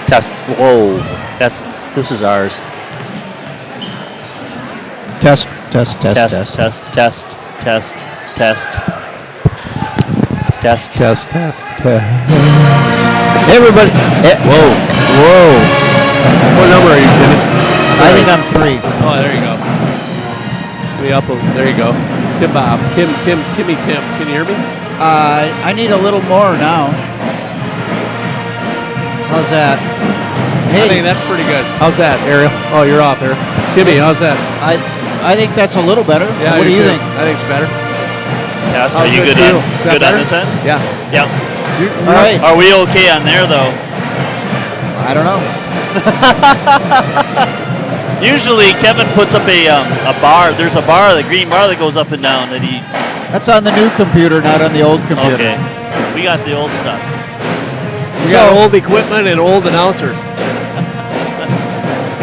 Test. Whoa. This is ours. Test. Test. Everybody. Whoa. What number are you, Jimmy? I think I'm 3. Oh, there you go. There you go. Tim Bob. Kimmy Tim. Can you hear me? I need a little more now. How's that? I think that's pretty good. How's that, Ariel? Oh, you're off there. Timmy, how's that? I think that's a little better. Yeah, what do you think? I think it's better. Yes, are you good on this end? Yeah. Yeah. All right. Are we okay on there, though? I don't know. Usually, Kevin puts up a bar. There's a bar, the green bar that goes up and down. That's on the new computer, not on the old computer. Okay. We got the old stuff. We got old equipment and old announcers.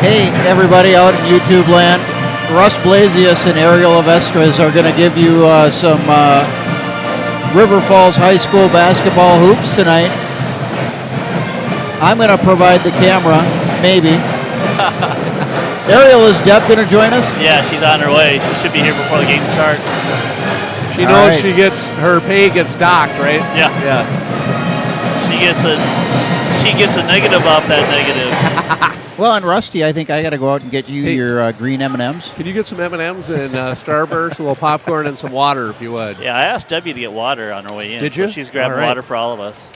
Hey, everybody out in YouTube land. Russ Blasius and Ariel Avestras are going to give you some River Falls High School basketball hoops tonight. I'm going to provide the camera, maybe. Ariel, is Deb going to join us? Yeah, she's on her way. She should be here before the game starts. She knows her pay gets docked, right? Yeah. She gets a negative off that negative. Well, and Rusty, I think I got to go out and get you your green M&Ms. Can you get some M&Ms and Starburst, a little popcorn, and some water, if you would? Yeah, I asked Debbie to get water on her way in. Did you? So she's grabbing water for all of us.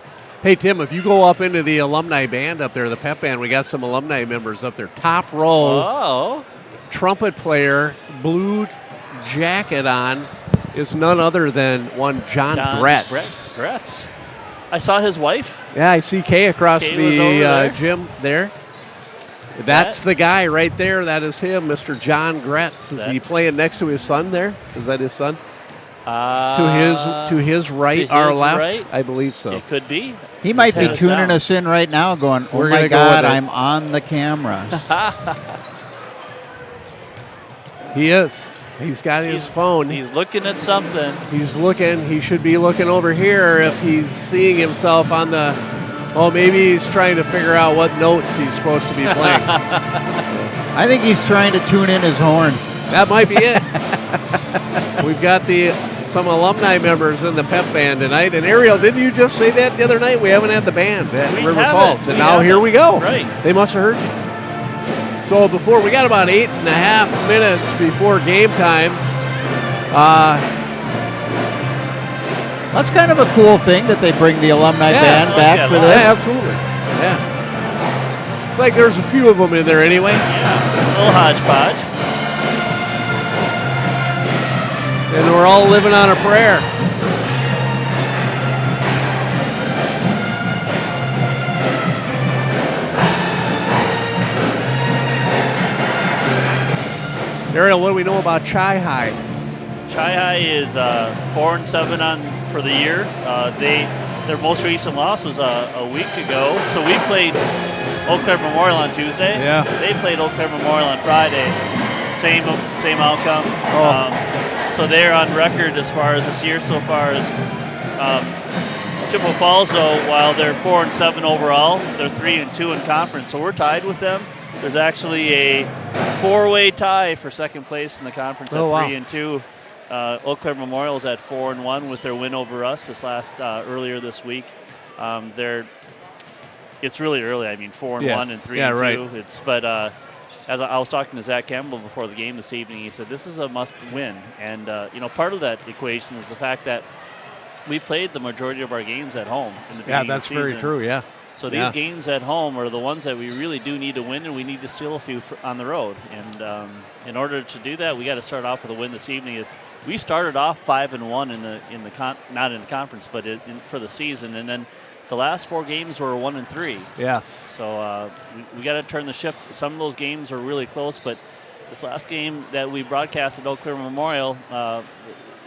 Hey, Tim, if you go up into the alumni band up there, the pep band, we got some alumni members up there. Top row. Oh. Trumpet player, blue jacket on, is none other than one John Gretz. Gretz. I saw his wife. Yeah, I see Kay across the gym there. That's the guy right there. That is him, Mr. John Gretz. Is he playing next to his son there? Is that his son? To his right, our left? Right? I believe so. It could be. He might be tuning us in right now going, oh my God, I'm on the camera. He is. He's got his phone. He's looking at something. He's looking. He should be looking over here if he's seeing himself on the... Oh, maybe he's trying to figure out what notes he's supposed to be playing. I think he's trying to tune in his horn. That might be it. We've got some alumni members in the pep band tonight. And Ariel, didn't you just say that the other night? We haven't had the band at River Falls. And now here we go. Right. They must have heard you. So we got about 8.5 minutes before game time. That's kind of a cool thing that they bring the alumni band back for this. Yeah, absolutely. Yeah. It's like there's a few of them in there anyway. Yeah, a little hodgepodge. And we're all living on a prayer. Ariel, what do we know about Chi High? Chi High is 4-7 for the year. Their most recent loss was a week ago. So we played Eau Claire Memorial on Tuesday. Yeah. They played Eau Claire Memorial on Friday. Same outcome. So they're on record as far as this year so far as Chippewa Falls, though, while they're 4-7 overall, they're 3-2 in conference. So we're tied with them. There's actually a 4-way tie for second place in the conference at 3-2. Eau Claire Memorial is at 4-1 with their win over us earlier this week. It's really early. I mean, 4-1 and 3-2. Yeah, right. As I was talking to Zach Campbell before the game this evening, he said this is a must-win, and part of that equation is the fact that we played the majority of our games at home in the beginning of the season. Yeah, that's very true. Yeah. So these games at home are the ones that we really do need to win, and we need to steal a few on the road. And in order to do that, we got to start off with a win this evening. We started off 5-1 not in the conference, but for the season, and then the last 4 games were 1-3. Yes. So we got to turn the ship. Some of those games were really close, but this last game that we broadcast at Eau Claire Memorial,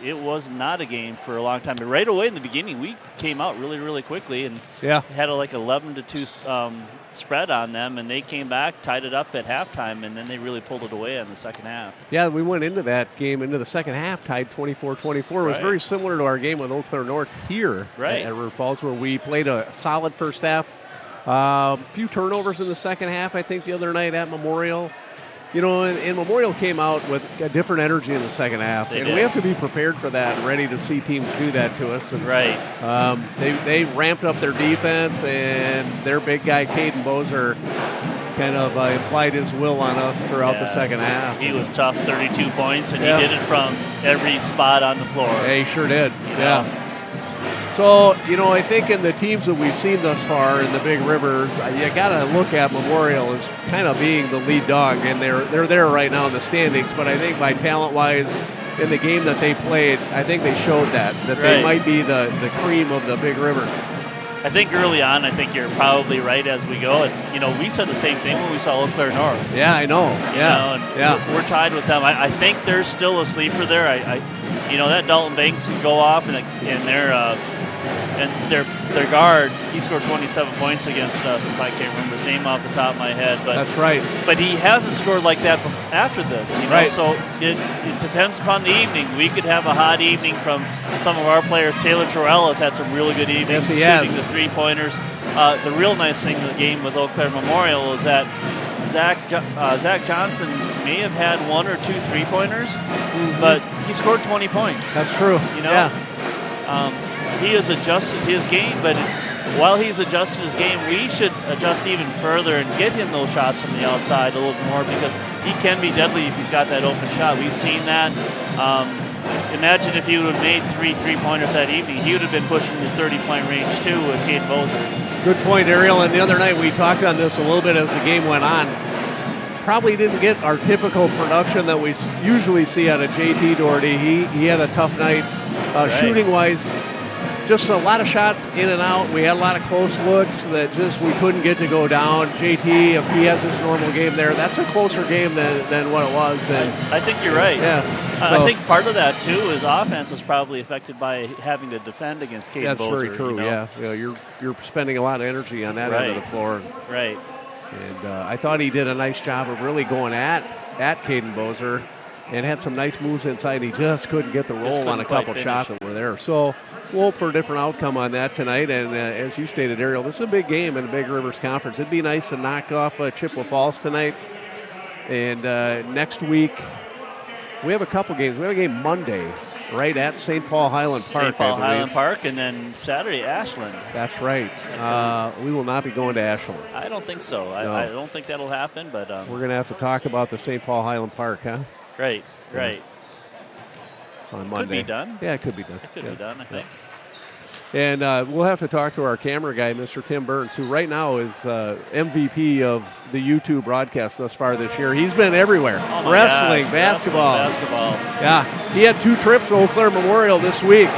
it was not a game for a long time. But right away in the beginning, we came out really, really quickly and had a 11-2 spread on them, and they came back, tied it up at halftime, and then they really pulled it away in the second half. Yeah, we went into that game, into the second half, tied 24-24. It was very similar to our game with Eau Claire North here at River Falls, where we played a solid first half. A few turnovers in the second half, I think, the other night at Memorial. You know, and Memorial came out with a different energy in the second half. We have to be prepared for that and ready to see teams do that to us. And, they ramped up their defense, and their big guy, Caden Bozer, kind of implied his will on us throughout the second half. He was tough, 32 points, and he did it from every spot on the floor. Yeah, he sure did. So, you know, I think in the teams that we've seen thus far in the Big Rivers, you got to look at Memorial as kind of being the lead dog, and they're there right now in the standings. But I think by talent-wise, in the game that they played, I think they showed that they might be the cream of the Big River. I think early on, I think you're probably right as we go. And, you know, we said the same thing when we saw Eau Claire North. Yeah, I know. We're tied with them. I think there's still a sleeper there. You know, that Dalton Banks can go off, and their guard, he scored 27 points against us, if I can't remember his name off the top of my head. But that's right. But he hasn't scored like that after this, you know. Right. So it depends upon the evening. We could have a hot evening from some of our players. Taylor Torell has had some really good evenings shooting the three-pointers. The real nice thing in the game with Eau Claire Memorial is that Zach Johnson may have had one or two three-pointers, but he scored 20 points. That's true. You know? He has adjusted his game, but while he's adjusted his game, we should adjust even further and get him those shots from the outside a little more, because he can be deadly if he's got that open shot. We've seen that. Imagine if he would have made three-pointers that evening. He would have been pushing the 30-point range too with Cade Bozer. Good point, Ariel. And the other night we talked on this a little bit as the game went on. Probably didn't get our typical production that we usually see out of JT Doherty. He had a tough night shooting-wise. Just a lot of shots in and out. We had a lot of close looks that just we couldn't get to go down. JT, if he has his normal game there, that's a closer game than what it was. And I think you're right. Yeah. I think part of that, too, is offense is probably affected by having to defend against Caden Bozer. That's very true, you're spending a lot of energy on that end of the floor. Right. And I thought he did a nice job of really going at Caden Bozer and had some nice moves inside. He just couldn't get the roll on a couple shots that were there. So we'll hope for a different outcome on that tonight. And as you stated, Ariel, this is a big game in the Big Rivers Conference. It'd be nice to knock off Chippewa Falls tonight. And next week, we have a couple games. We have a game Monday, right, at St. Paul Highland Park. St. Paul Highland Park, and then Saturday, Ashland. That's right. We will not be going to Ashland. I don't think so. No. I don't think that'll happen. But we're going to have to talk about the St. Paul Highland Park, huh? Right. On Monday. Could be done. Yeah, it could be done. It could be done, I think. And we'll have to talk to our camera guy, Mr. Tim Burns, who right now is MVP of the YouTube broadcast thus far this year. He's been everywhere. Oh Wrestling, basketball. Yeah. He had 2 trips to Eau Claire Memorial this week.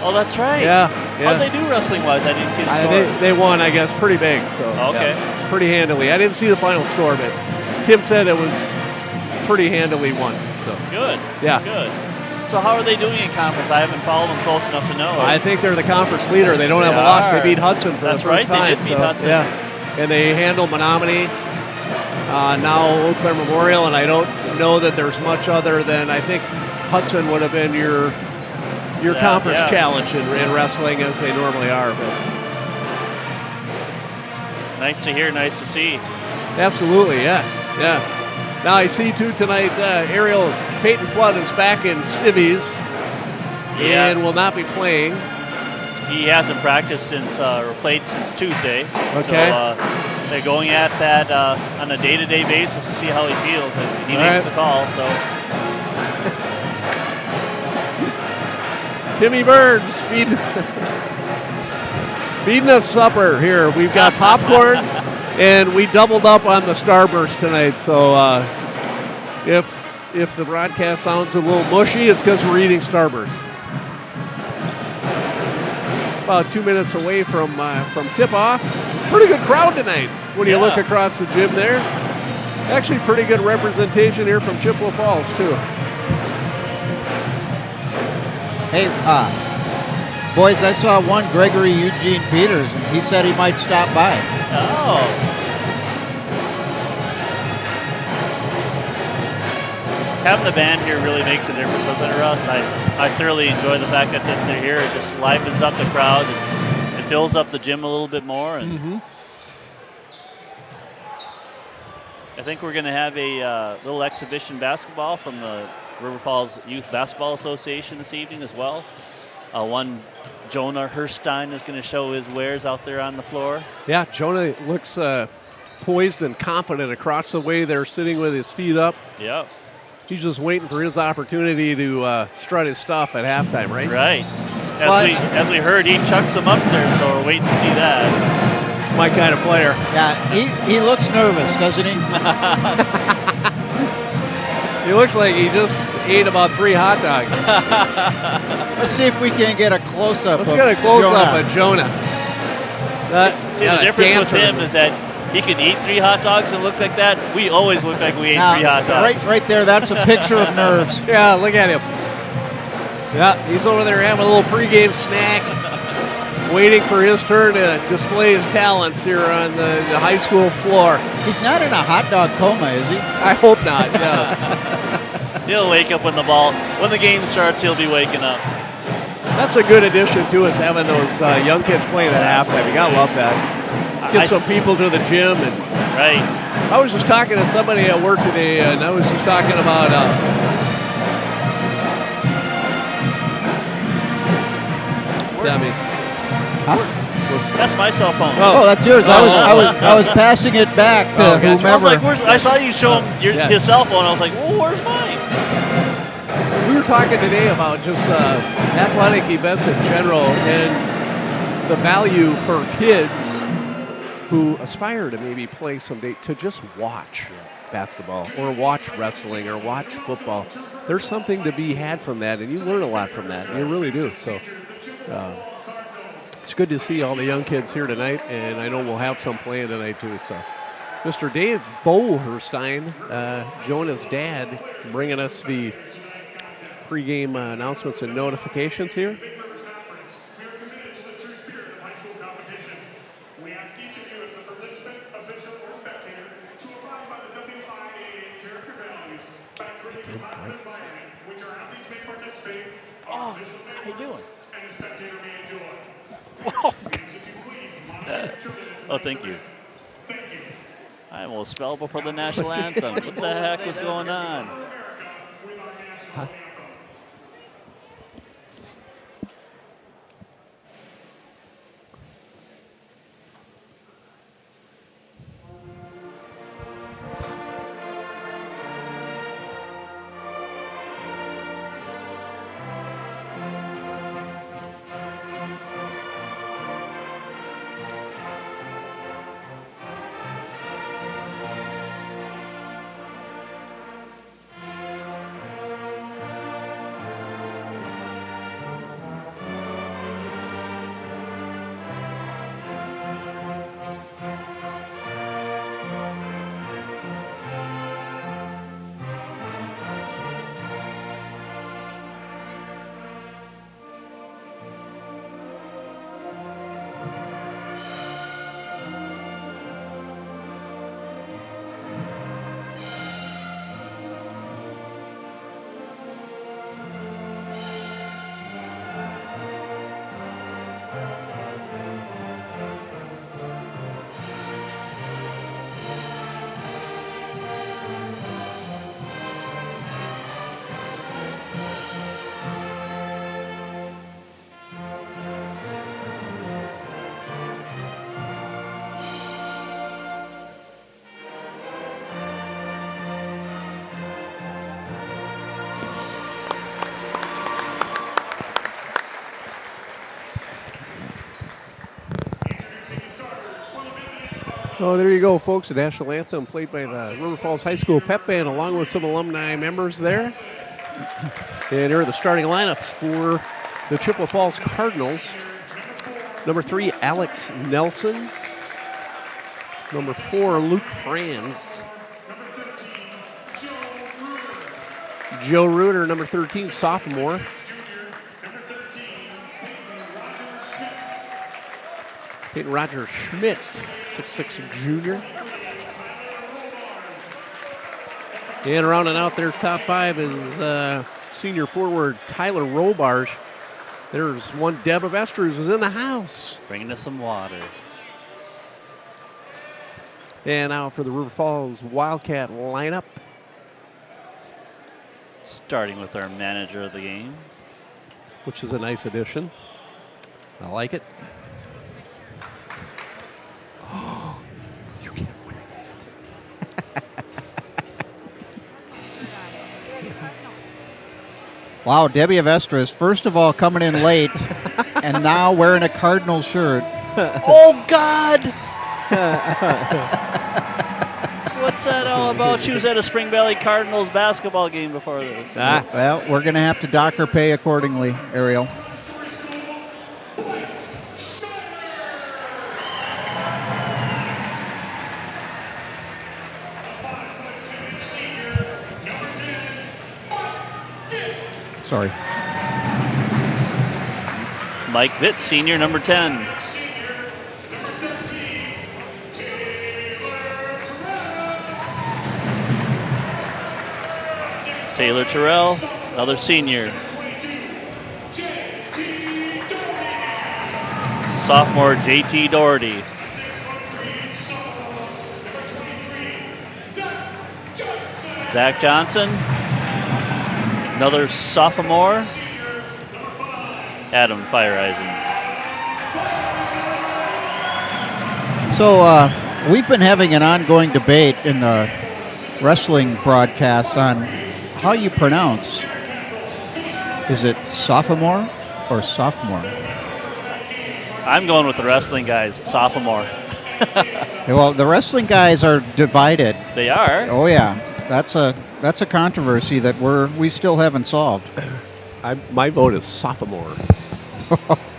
Oh, that's right. Yeah. How'd they do wrestling-wise? I didn't see the score. They won, I guess, pretty big. So okay. Pretty handily. I didn't see the final score, but Tim said it was pretty handily won. So good. Yeah. Good. So how are they doing in conference? I haven't followed them close enough to know. I think they're the conference leader. They don't have a loss. They beat Hudson for the first time. They did beat Hudson. Yeah. And they handle Menominee, now Eau Claire Memorial, and I don't know that there's much other than I think Hudson would have been your conference challenge in wrestling as they normally are. But. Nice to hear, nice to see. Absolutely, yeah. Now I see too tonight, Ariel, Peyton Flood is back in civvies and will not be playing. He hasn't practiced or played since Tuesday. Okay. So they're going at that on a day-to-day basis to see how he feels. And he makes the call, so. Timmy Burns feeding us supper here. We've got popcorn. And we doubled up on the Starburst tonight, so if the broadcast sounds a little mushy, it's because we're eating Starburst. About 2 minutes away from tip-off. Pretty good crowd tonight when you look across the gym there. Actually, pretty good representation here from Chippewa Falls, too. Hey, boys, I saw one Gregory Eugene Peters, and he said he might stop by. Oh. Having the band here really makes a difference, doesn't it, Russ? I thoroughly enjoy the fact that they're here. It just livens up the crowd. It fills up the gym a little bit more. And I think we're going to have a little exhibition basketball from the River Falls Youth Basketball Association this evening as well. One Jonah Herstein is going to show his wares out there on the floor. Yeah, Jonah looks poised and confident across the way there, sitting with his feet up. Yep. He's just waiting for his opportunity to strut his stuff at halftime, right? Right. As we heard, he chucks them up there, so we're waiting to see that. It's my kind of player. Yeah, he looks nervous, doesn't he? He looks like he just ate about 3 hot dogs. Let's see if we can get a close-up. Let's get a close-up of Jonah. See, the difference with him is that he can eat 3 hot dogs and look like that. We always look like we ate 3 hot dogs. Right there, that's a picture of nerves. Yeah, look at him. Yeah, he's over there having a little pregame snack, waiting for his turn to display his talents here on the high school floor. He's not in a hot dog coma, is he? I hope not, yeah. He'll wake up when the game starts, he'll be waking up. That's a good addition to us, having those young kids playing at halftime. You got to love that. Get some people to the gym. Right. I was just talking to somebody at work today, and I was just talking about That's my cell phone. Oh, that's yours. I was passing it back to whomever. I was like, I saw you show him his cell phone. I was like, well, where's mine? We were talking today about just athletic events in general and the value for kids who aspire to maybe play someday to just watch basketball or watch wrestling or watch football. There's something to be had from that, and you learn a lot from that. You really do. So it's good to see all the young kids here tonight, and I know we'll have some playing tonight too. So Mr. Dave Boherstein, Jonah's dad, bringing us the pregame announcements and notifications here. Oh, how you doing? Oh, thank you. I almost fell before the national anthem. What the heck was going on? Huh? Oh, there you go, folks. The national anthem played by the River Falls High School Pep Band along with some alumni members there. And here are the starting lineups for the Chippewa Falls Cardinals. Number 3, Alex Nelson. Number 4, Luke Franz. Joe Reuter, number 13, sophomore. Peyton Roger Schmidt, 6'6", junior. And rounding out their top 5 is senior forward Tyler Robarge. There's one Deb of Esters is in the house. Bringing us some water. And now for the River Falls Wildcat lineup. Starting with our manager of the game, which is a nice addition. I like it. Oh, you can't wear that. Wow, Debbie Avestra is first of all coming in late and now wearing a Cardinals shirt. Oh, God! What's that all about? She was at a Spring Valley Cardinals basketball game before this. Well, we're going to have to dock her pay accordingly, Ariel. Sorry. Mike Vitt, senior, number 10. Taylor Terrell, another senior. Sophomore JT Doherty. Zach Johnson, another sophomore. Adam Fireeisen. So we've been having an ongoing debate in the wrestling broadcasts on how you pronounce. Is it sophomore or sophomore? I'm going with the wrestling guys, sophomore. Well, the wrestling guys are divided. They are? Oh yeah, that's a controversy that we still haven't solved. My vote is sophomore.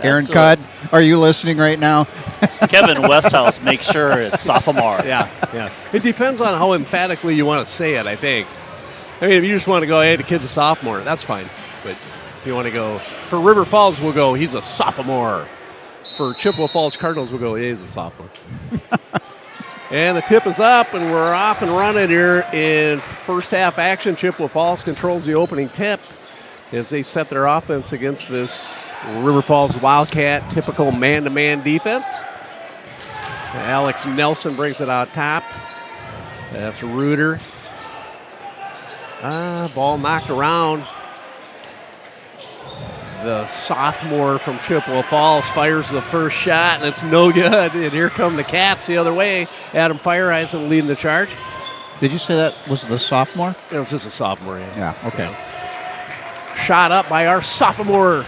Aaron Cudd, are you listening right now? Kevin Westhouse makes sure it's sophomore. Yeah. It depends on how emphatically you want to say it, I think. I mean, if you just want to go, hey, the kid's a sophomore, that's fine. But if you want to go, for River Falls, we'll go, he's a sophomore. For Chippewa Falls Cardinals, we'll go, yeah, he's a sophomore. And the tip is up, and we're off and running here in first half action. Chippewa Falls controls the opening tip as they set their offense against this River Falls Wildcat typical man-to-man defense. Alex Nelson brings it out top. That's Reuter. Ball knocked around. The sophomore from Chippewa Falls fires the first shot, and it's no good. And here come the Cats the other way. Adam Fireeisen leading the charge. Did you say that was the sophomore? It was just a sophomore. Yeah, okay. Shot up by our sophomore,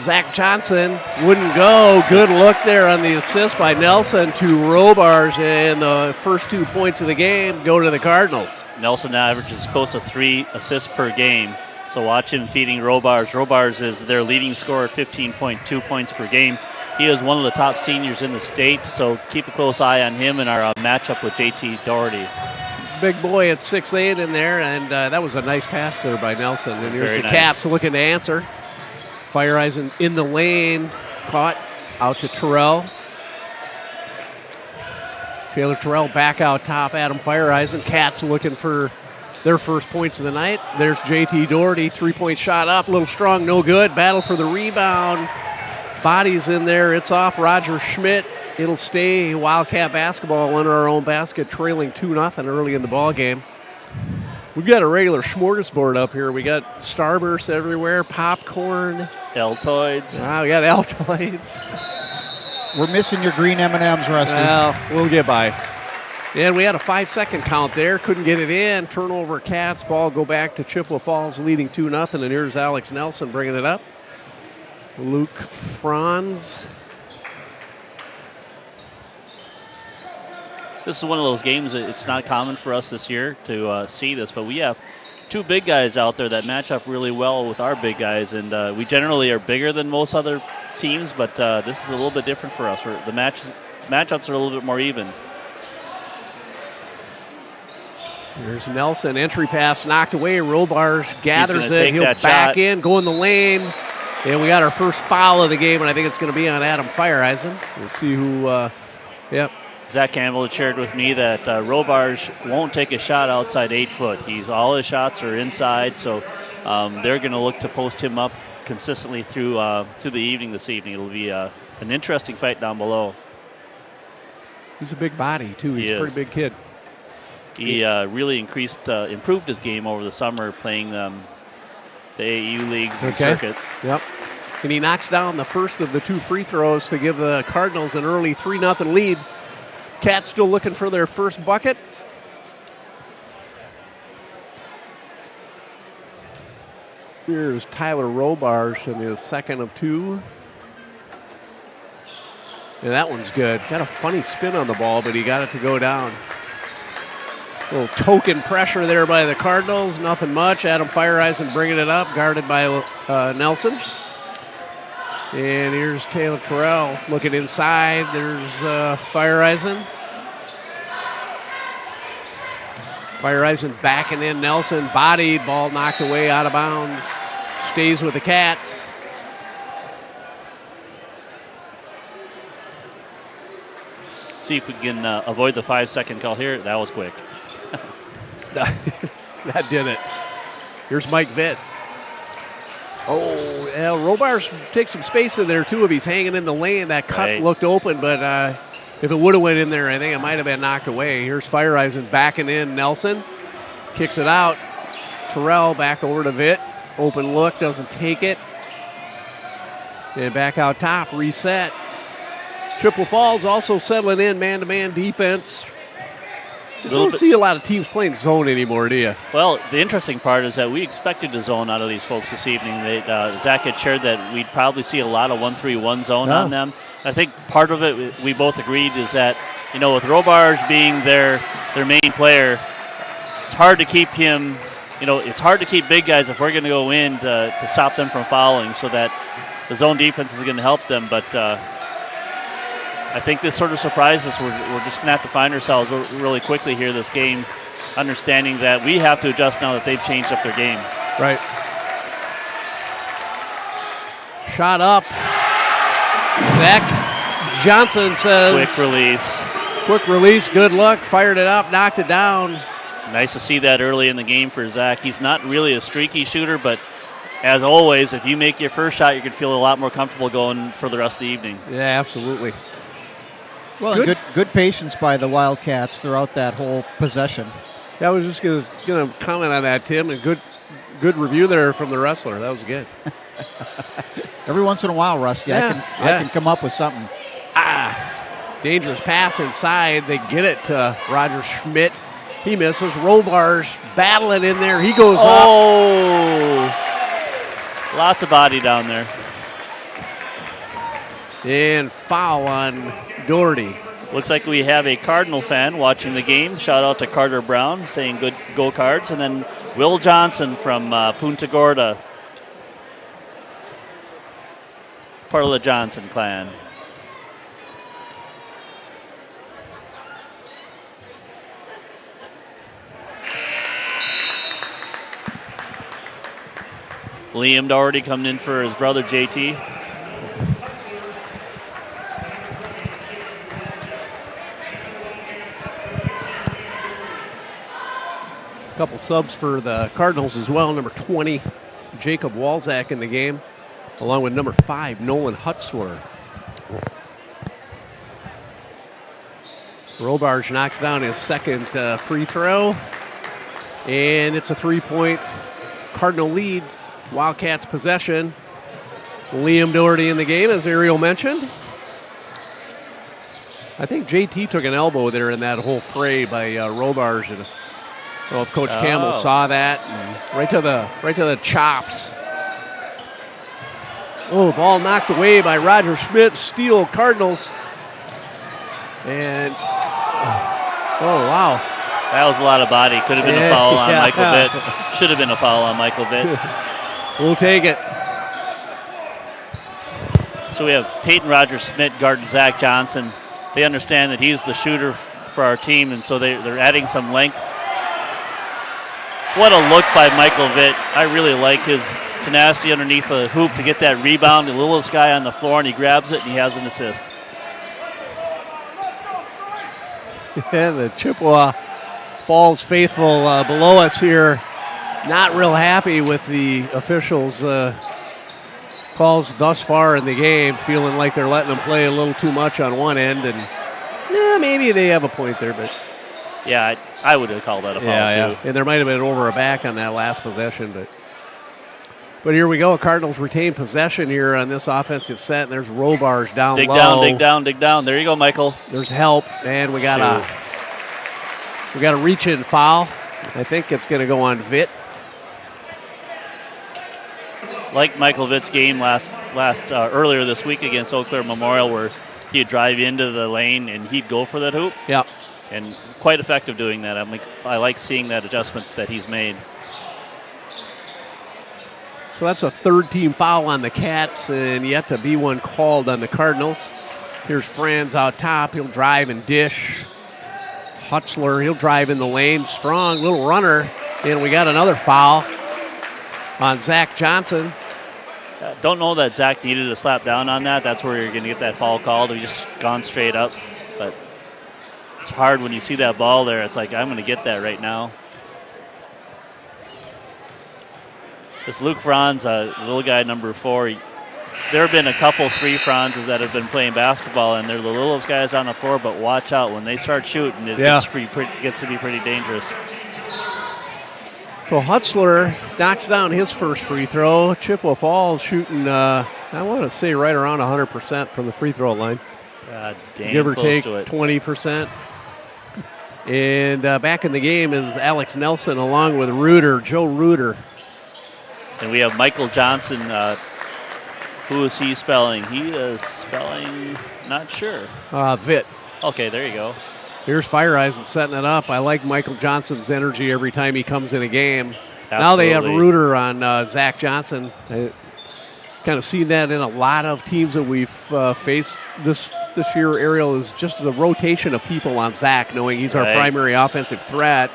Zach Johnson. Wouldn't go. Good look there on the assist by Nelson to Robars, and the first 2 points of the game go to the Cardinals. Nelson now averages close to 3 assists per game. So watch him feeding Robars. Robars is their leading scorer at 15.2 points per game. He is one of the top seniors in the state, so keep a close eye on him in our matchup with JT Doherty. Big boy at 6'8" in there, and that was a nice pass there by Nelson. And here's the Cats looking to answer. Fireeisen in the lane, caught out to Terrell. Taylor Terrell back out top, Adam Fireeisen. Cats looking for their first points of the night. There's JT Doherty, three-point shot up, a little strong, no good. Battle for the rebound. Bodies in there, it's off Roger Schmidt. It'll stay Wildcat basketball under our own basket, trailing 2-0 early in the ball game. We've got a regular smorgasbord up here. We got Starburst everywhere, popcorn. Altoids. We got Altoids. We're missing your green M&Ms, Rusty. Well, we'll get by. And we had a 5-second count there. Couldn't get it in. Turnover Cats. Ball go back to Chippewa Falls leading 2-0. And here's Alex Nelson bringing it up. Luke Franz. This is one of those games that it's not common for us this year to see this, but we have two big guys out there that match up really well with our big guys, and we generally are bigger than most other teams, but this is a little bit different for us. The matchups are a little bit more even. There's Nelson, entry pass knocked away. Robars gathers it. He'll back shot in, go in the lane. And we got our first foul of the game, and I think it's going to be on Adam Fireeisen. We'll see who, Zach Campbell shared with me that Robars won't take a shot outside 8 foot. All his shots are inside, so they're going to look to post him up consistently through the evening this evening. It'll be an interesting fight down below. He's a big body, too. He's a pretty big kid. He really improved his game over the summer playing the AAU leagues and circuit. Yep. And he knocks down the first of the 2 free throws to give the Cardinals an early 3-0 lead. Cats still looking for their first bucket. Here's Tyler Robarge in his second of 2. And that one's good. Got a funny spin on the ball, but he got it to go down. A little token pressure there by the Cardinals. Nothing much. Adam Fireeisen bringing it up, guarded by Nelson. And here's Taylor Terrell looking inside. There's Fireeisen. Fireeisen backing in. Nelson bodied. Ball knocked away out of bounds. Stays with the Cats. See if we can avoid the 5-second call here. That was quick. That did it. Here's Mike Vitt. Oh, yeah, Robarge takes some space in there, too, if he's hanging in the lane. That cut looked open, but if it would have went in there, I think it might have been knocked away. Here's Fireeisen backing in. Nelson kicks it out. Terrell back over to Vitt. Open look, doesn't take it. And back out top, reset. Chippewa Falls also settling in man-to-man defense. You don't see a lot of teams playing zone anymore, do you? Well, the interesting part is that we expected to zone out of these folks this evening. Zach had shared that we'd probably see a lot of 1-3-1 zone on them. I think part of it, we both agreed, is that, with Robarge being their main player, it's hard to keep him, it's hard to keep big guys if we're going to go in to stop them from fouling, so that the zone defense is going to help them. But I think this sort of surprised us. We're just going to have to find ourselves really quickly here this game, understanding that we have to adjust now that they've changed up their game. Right. Shot up. Zach Johnson says. Quick release, good luck. Fired it up, knocked it down. Nice to see that early in the game for Zach. He's not really a streaky shooter, but as always, if you make your first shot, you can feel a lot more comfortable going for the rest of the evening. Yeah, absolutely. Well, good patience by the Wildcats throughout that whole possession. Yeah, I was just going to comment on that, Tim. And good review there from the wrestler. That was good. Every once in a while, Rusty, I can come up with something. Dangerous pass inside. They get it to Roger Schmidt. He misses. Robarge battling in there. He goes up. Lots of body down there. And foul on Doherty. Looks like we have a Cardinal fan watching the game. Shout out to Carter Brown saying good go Cards. And then Will Johnson from Punta Gorda. Part of the Johnson clan. Liam Doherty coming in for his brother JT. A couple subs for the Cardinals as well. Number 20, Jacob Walzak in the game, along with number 5, Nolan Hutzler. Robarge knocks down his second free throw, and it's a 3-point Cardinal lead. Wildcats possession. Liam Doherty in the game, as Ariel mentioned. I think JT took an elbow there in that whole fray by Robarge. And I don't know if Coach Campbell saw that. Right to the chops. Oh, ball knocked away by Roger Schmidt. Steal Cardinals. And, oh, wow. That was a lot of body. Could have been a foul on Michael Vitt. Should have been a foul on Michael Vitt. We'll take it. So we have Peyton Roger Schmidt guarding Zach Johnson. They understand that he's the shooter for our team, and so they're adding some length. What a look by Michael Vitt. I really like his tenacity underneath the hoop to get that rebound. The littlest guy on the floor, and he grabs it, and he has an assist. And the Chippewa Falls faithful below us here, not real happy with the officials' calls thus far in the game, feeling like they're letting them play a little too much on one end. And Yeah, maybe they have a point there, but yeah, I would have called that a foul too. And there might have been over a back on that last possession, but here we go. Cardinals retain possession here on this offensive set, and there's Robarge down low. Dig down. There you go, Michael. There's help, and we got a reach-in foul. I think it's going to go on Vitt. Like Michael Vitt's game earlier this week against Eau Claire Memorial, where he'd drive into the lane and he'd go for that hoop. Yeah. And quite effective doing that. I like seeing that adjustment that he's made. So that's a third-team foul on the Cats, and yet to be one called on the Cardinals. Here's Franz out top. He'll drive and dish. Hutzler, he'll drive in the lane. Strong little runner. And we got another foul on Zach Johnson. Don't know that Zach needed to slap down on that. That's where you're going to get that foul called. He just gone straight up. But it's hard when you see that ball there. It's like, I'm going to get that right now. This Luke Franz, little guy number 4, there have been a couple 3 Franzes that have been playing basketball, and they're the littlest guys on the floor, but watch out. When they start shooting, it gets to be pretty dangerous. So Hutzler knocks down his first free throw. Chippewa Falls shooting, I want to say right around 100% from the free throw line. Give or take 20%. And back in the game is Alex Nelson along with Joe Reuter. And we have Michael Johnson. Who is he spelling? He is spelling, not sure. Vitt. Okay, there you go. Here's Fireeisen setting it up. I like Michael Johnson's energy every time he comes in a game. Absolutely. Now they have Reuter on Zach Johnson. I kind of seen that in a lot of teams that we've faced this year. Ariel is just the rotation of people on Zach, knowing he's our primary offensive threat.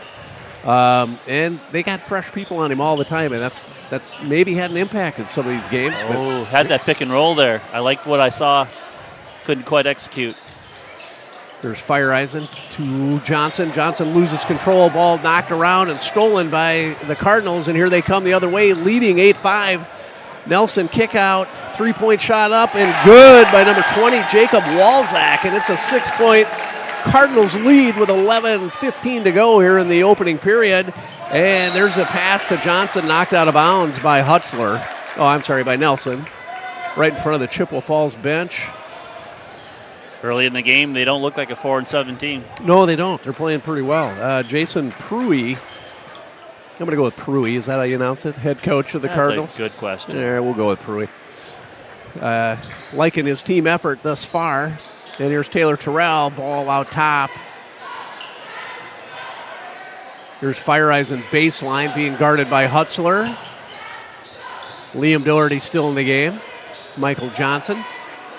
And they got fresh people on him all the time, and that's maybe had an impact in some of these games. Oh, had that pick and roll there. I liked what I saw. Couldn't quite execute. There's Fireeisen to Johnson. Johnson loses control. Ball knocked around and stolen by the Cardinals, and here they come the other way, leading 8-5. Nelson kick out, 3-point shot up, and good by number 20, Jacob Walzak, and it's a 6-point Cardinals lead with 11:15 to go here in the opening period. And there's a pass to Johnson, knocked out of bounds by Hutzler. By Nelson, right in front of the Chippewa Falls bench. Early in the game, they don't look like a 4-7 team. No, they don't. They're playing pretty well. Jason Pruitt, I'm going to go with Pruitt. Is that how you announce it? Head coach of the Cardinals? That's a good question. Yeah, we'll go with Pruitt. Liking his team effort thus far. And here's Taylor Terrell, ball out top. Here's Fireeisen baseline being guarded by Hutzler. Liam Doherty still in the game. Michael Johnson.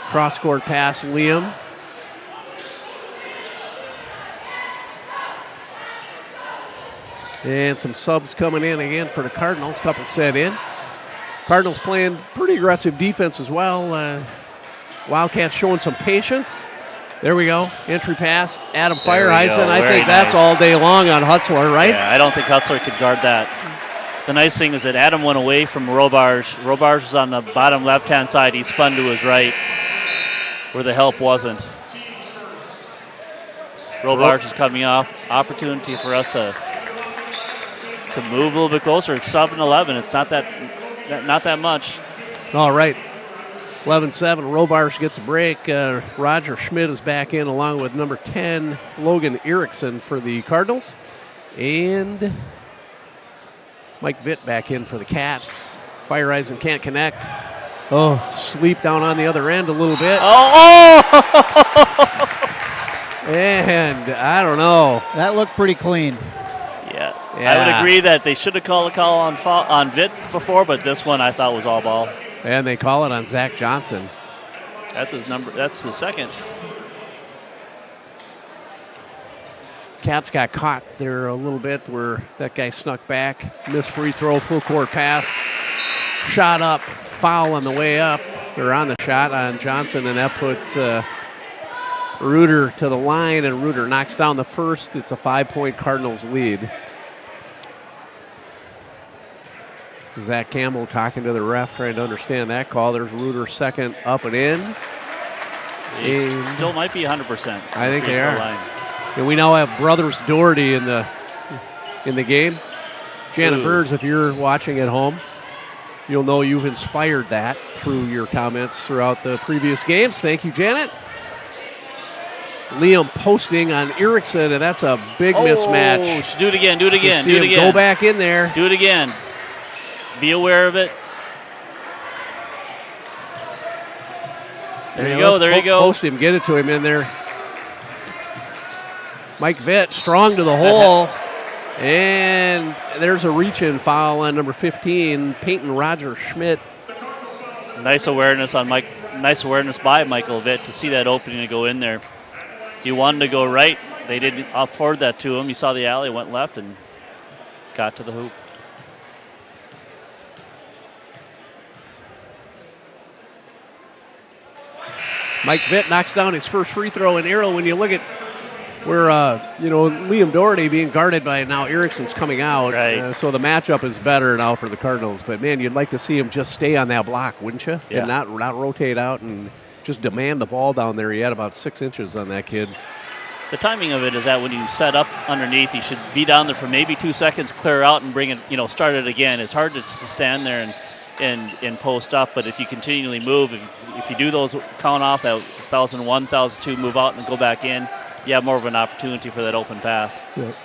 Cross-court pass, Liam. And some subs coming in again for the Cardinals. Couple set in. Cardinals playing pretty aggressive defense as well. Wildcats showing some patience. There we go. Entry pass. Adam Fireeisen. I think that's all day long on Hutzler, right? Yeah, I don't think Hutzler could guard that. The nice thing is that Adam went away from Robarge. Robarge was on the bottom left-hand side. He spun to his right where the help wasn't. Robarge is coming off. Opportunity for us to move a little bit closer. It's 7-11. It's not that much. All right. 11-7. Robarge gets a break. Roger Schmidt is back in along with number 10, Logan Erickson for the Cardinals. And Mike Vitt back in for the Cats. Fireeisen can't connect. Sleep down on the other end a little bit. And I don't know. That looked pretty clean. Yeah. I would agree that they should have called a call on Vitt before, but this one I thought was all ball. And they call it on Zach Johnson. That's his number. That's his second. Cats got caught there a little bit where that guy snuck back. Missed free throw, full court pass. Shot up, foul on the way up. They're on the shot on Johnson, and that puts Reuter to the line, and Reuter knocks down the first. It's a 5-point Cardinals lead. Zach Campbell talking to the ref, trying to understand that call. There's Reuter second up and in. He still might be 100%. I think they are. And we now have brothers Doherty in the game. Janet Burns, if you're watching at home, you'll know you've inspired that through your comments throughout the previous games. Thank you, Janet. Liam posting on Erickson, and that's a big mismatch. Do it again, do it again, do it again. Go back in there. Do it again. Be aware of it. There you go, there you go. Post him, get it to him in there. Mike Vitt, strong to the hole. And there's a reach-in foul on number 15, Peyton Roger Schmidt. Nice awareness on Mike. Nice awareness by Michael Vitt to see that opening to go in there. He wanted to go right. They didn't afford that to him. He saw the alley, went left, and got to the hoop. Mike Vitt knocks down his first free throw in Arrow. When you look at where, Liam Doherty being guarded by now Erickson's coming out. Right. So the matchup is better now for the Cardinals. But, man, you'd like to see him just stay on that block, wouldn't you? Yeah. And not rotate out and just demand the ball down there. He had about 6 inches on that kid. The timing of it is that when you set up underneath, you should be down there for maybe 2 seconds, clear out, and bring it, start it again. It's hard to stand there and post up, but if you continually move, if you do those count off at 1,001, 1,002, move out and go back in, you have more of an opportunity for that open pass. Yep.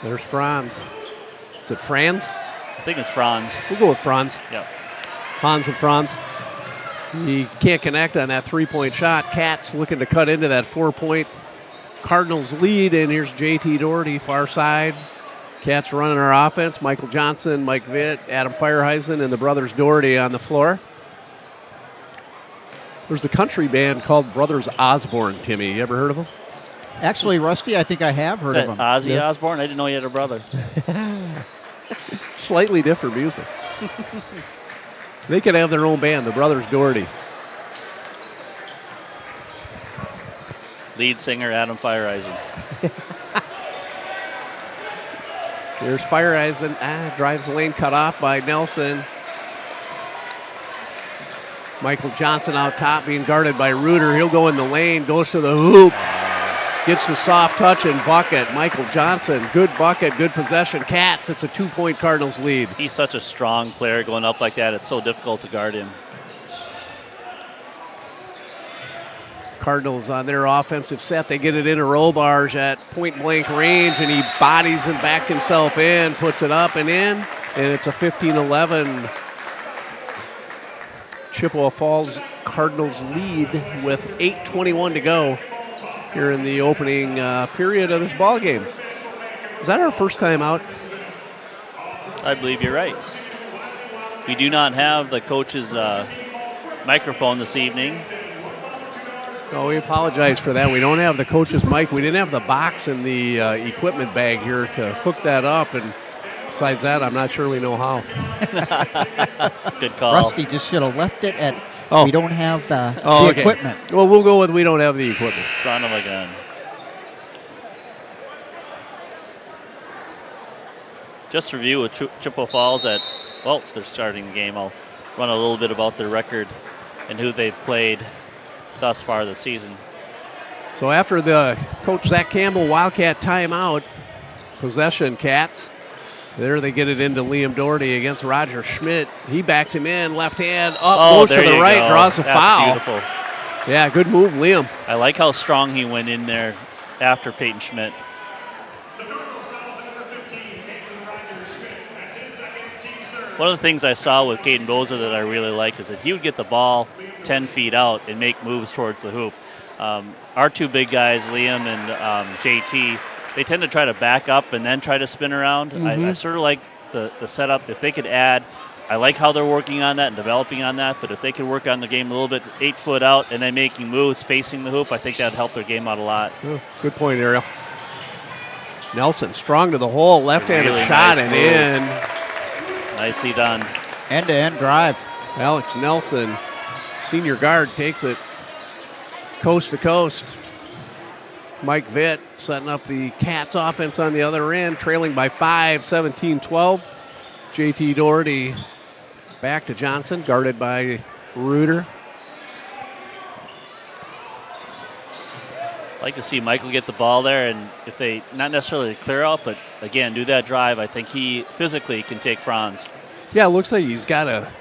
There's Franz. Is it Franz? I think it's Franz. We'll go with Franz. Yep. Hans and Franz. He can't connect on that three-point shot. Cats looking to cut into that 4-point Cardinals lead, and here's JT Doherty, far side. Cats running our offense. Michael Johnson, Mike Vitt, Adam Feierheisen, and the brothers Doherty on the floor. There's a country band called Brothers Osborne, Timmy. You ever heard of them? Actually, Rusty, I think I have heard of them. Ozzy Osbourne? I didn't know he had a brother. Slightly different music. They could have their own band, the Brothers Doherty. Lead singer Adam Feierheisen. There's Feierheisen. Drives the lane, cut off by Nelson. Michael Johnson out top being guarded by Reuter. He'll go in the lane, goes to the hoop. Gets the soft touch and bucket. Michael Johnson, good bucket, good possession. Cats, it's a 2-point Cardinals lead. He's such a strong player going up like that. It's so difficult to guard him. Cardinals on their offensive set. They get it into Robarge at point-blank range, and he bodies and backs himself in, puts it up and in, and it's a 15-11 Chippewa Falls Cardinals lead with 8:21 to go here in the opening period of this ball game. Is that our first time out? I believe you're right. We do not have the coach's microphone this evening. No, we apologize for that. We don't have the coach's mic. We didn't have the box and the equipment bag here to hook that up. And besides that, I'm not sure we know how. Good call. Rusty just should have left it at we don't have the equipment. Well, we'll go with we don't have the equipment. Son of a gun. Just to review with Chippewa Falls they're starting the game. I'll run a little bit about their record and who they've played thus far this season. So after the Coach Zach Campbell Wildcat timeout, possession Cats. There they get it into Liam Doherty against Roger Schmidt. He backs him in, left hand, up, goes to the right, draws a foul. Beautiful. Yeah, good move, Liam. I like how strong he went in there after Peyton Schmidt. One of the things I saw with Caden Boza that I really like is that he would get the ball 10 feet out and make moves towards the hoop. Our two big guys, Liam and JT, they tend to try to back up and then try to spin around. Mm-hmm. I sort of like the setup. If they could add, I like how they're working on that and developing on that, but if they could work on the game a little bit, 8 foot out and then making moves facing the hoop, I think that would help their game out a lot. Oh, good point, Ariel. Nelson strong to the hole, left-handed really shot and in. Nicely done. End-to-end drive. Alex Nelson, senior guard, takes it coast to coast. Mike Vitt setting up the Cats offense on the other end, trailing by 5, 17-12. JT Doherty back to Johnson, guarded by Reuter. I'd like to see Michael get the ball there, and if they not necessarily clear out, but again do that drive, I think he physically can take Franz. Yeah, it looks like he's got a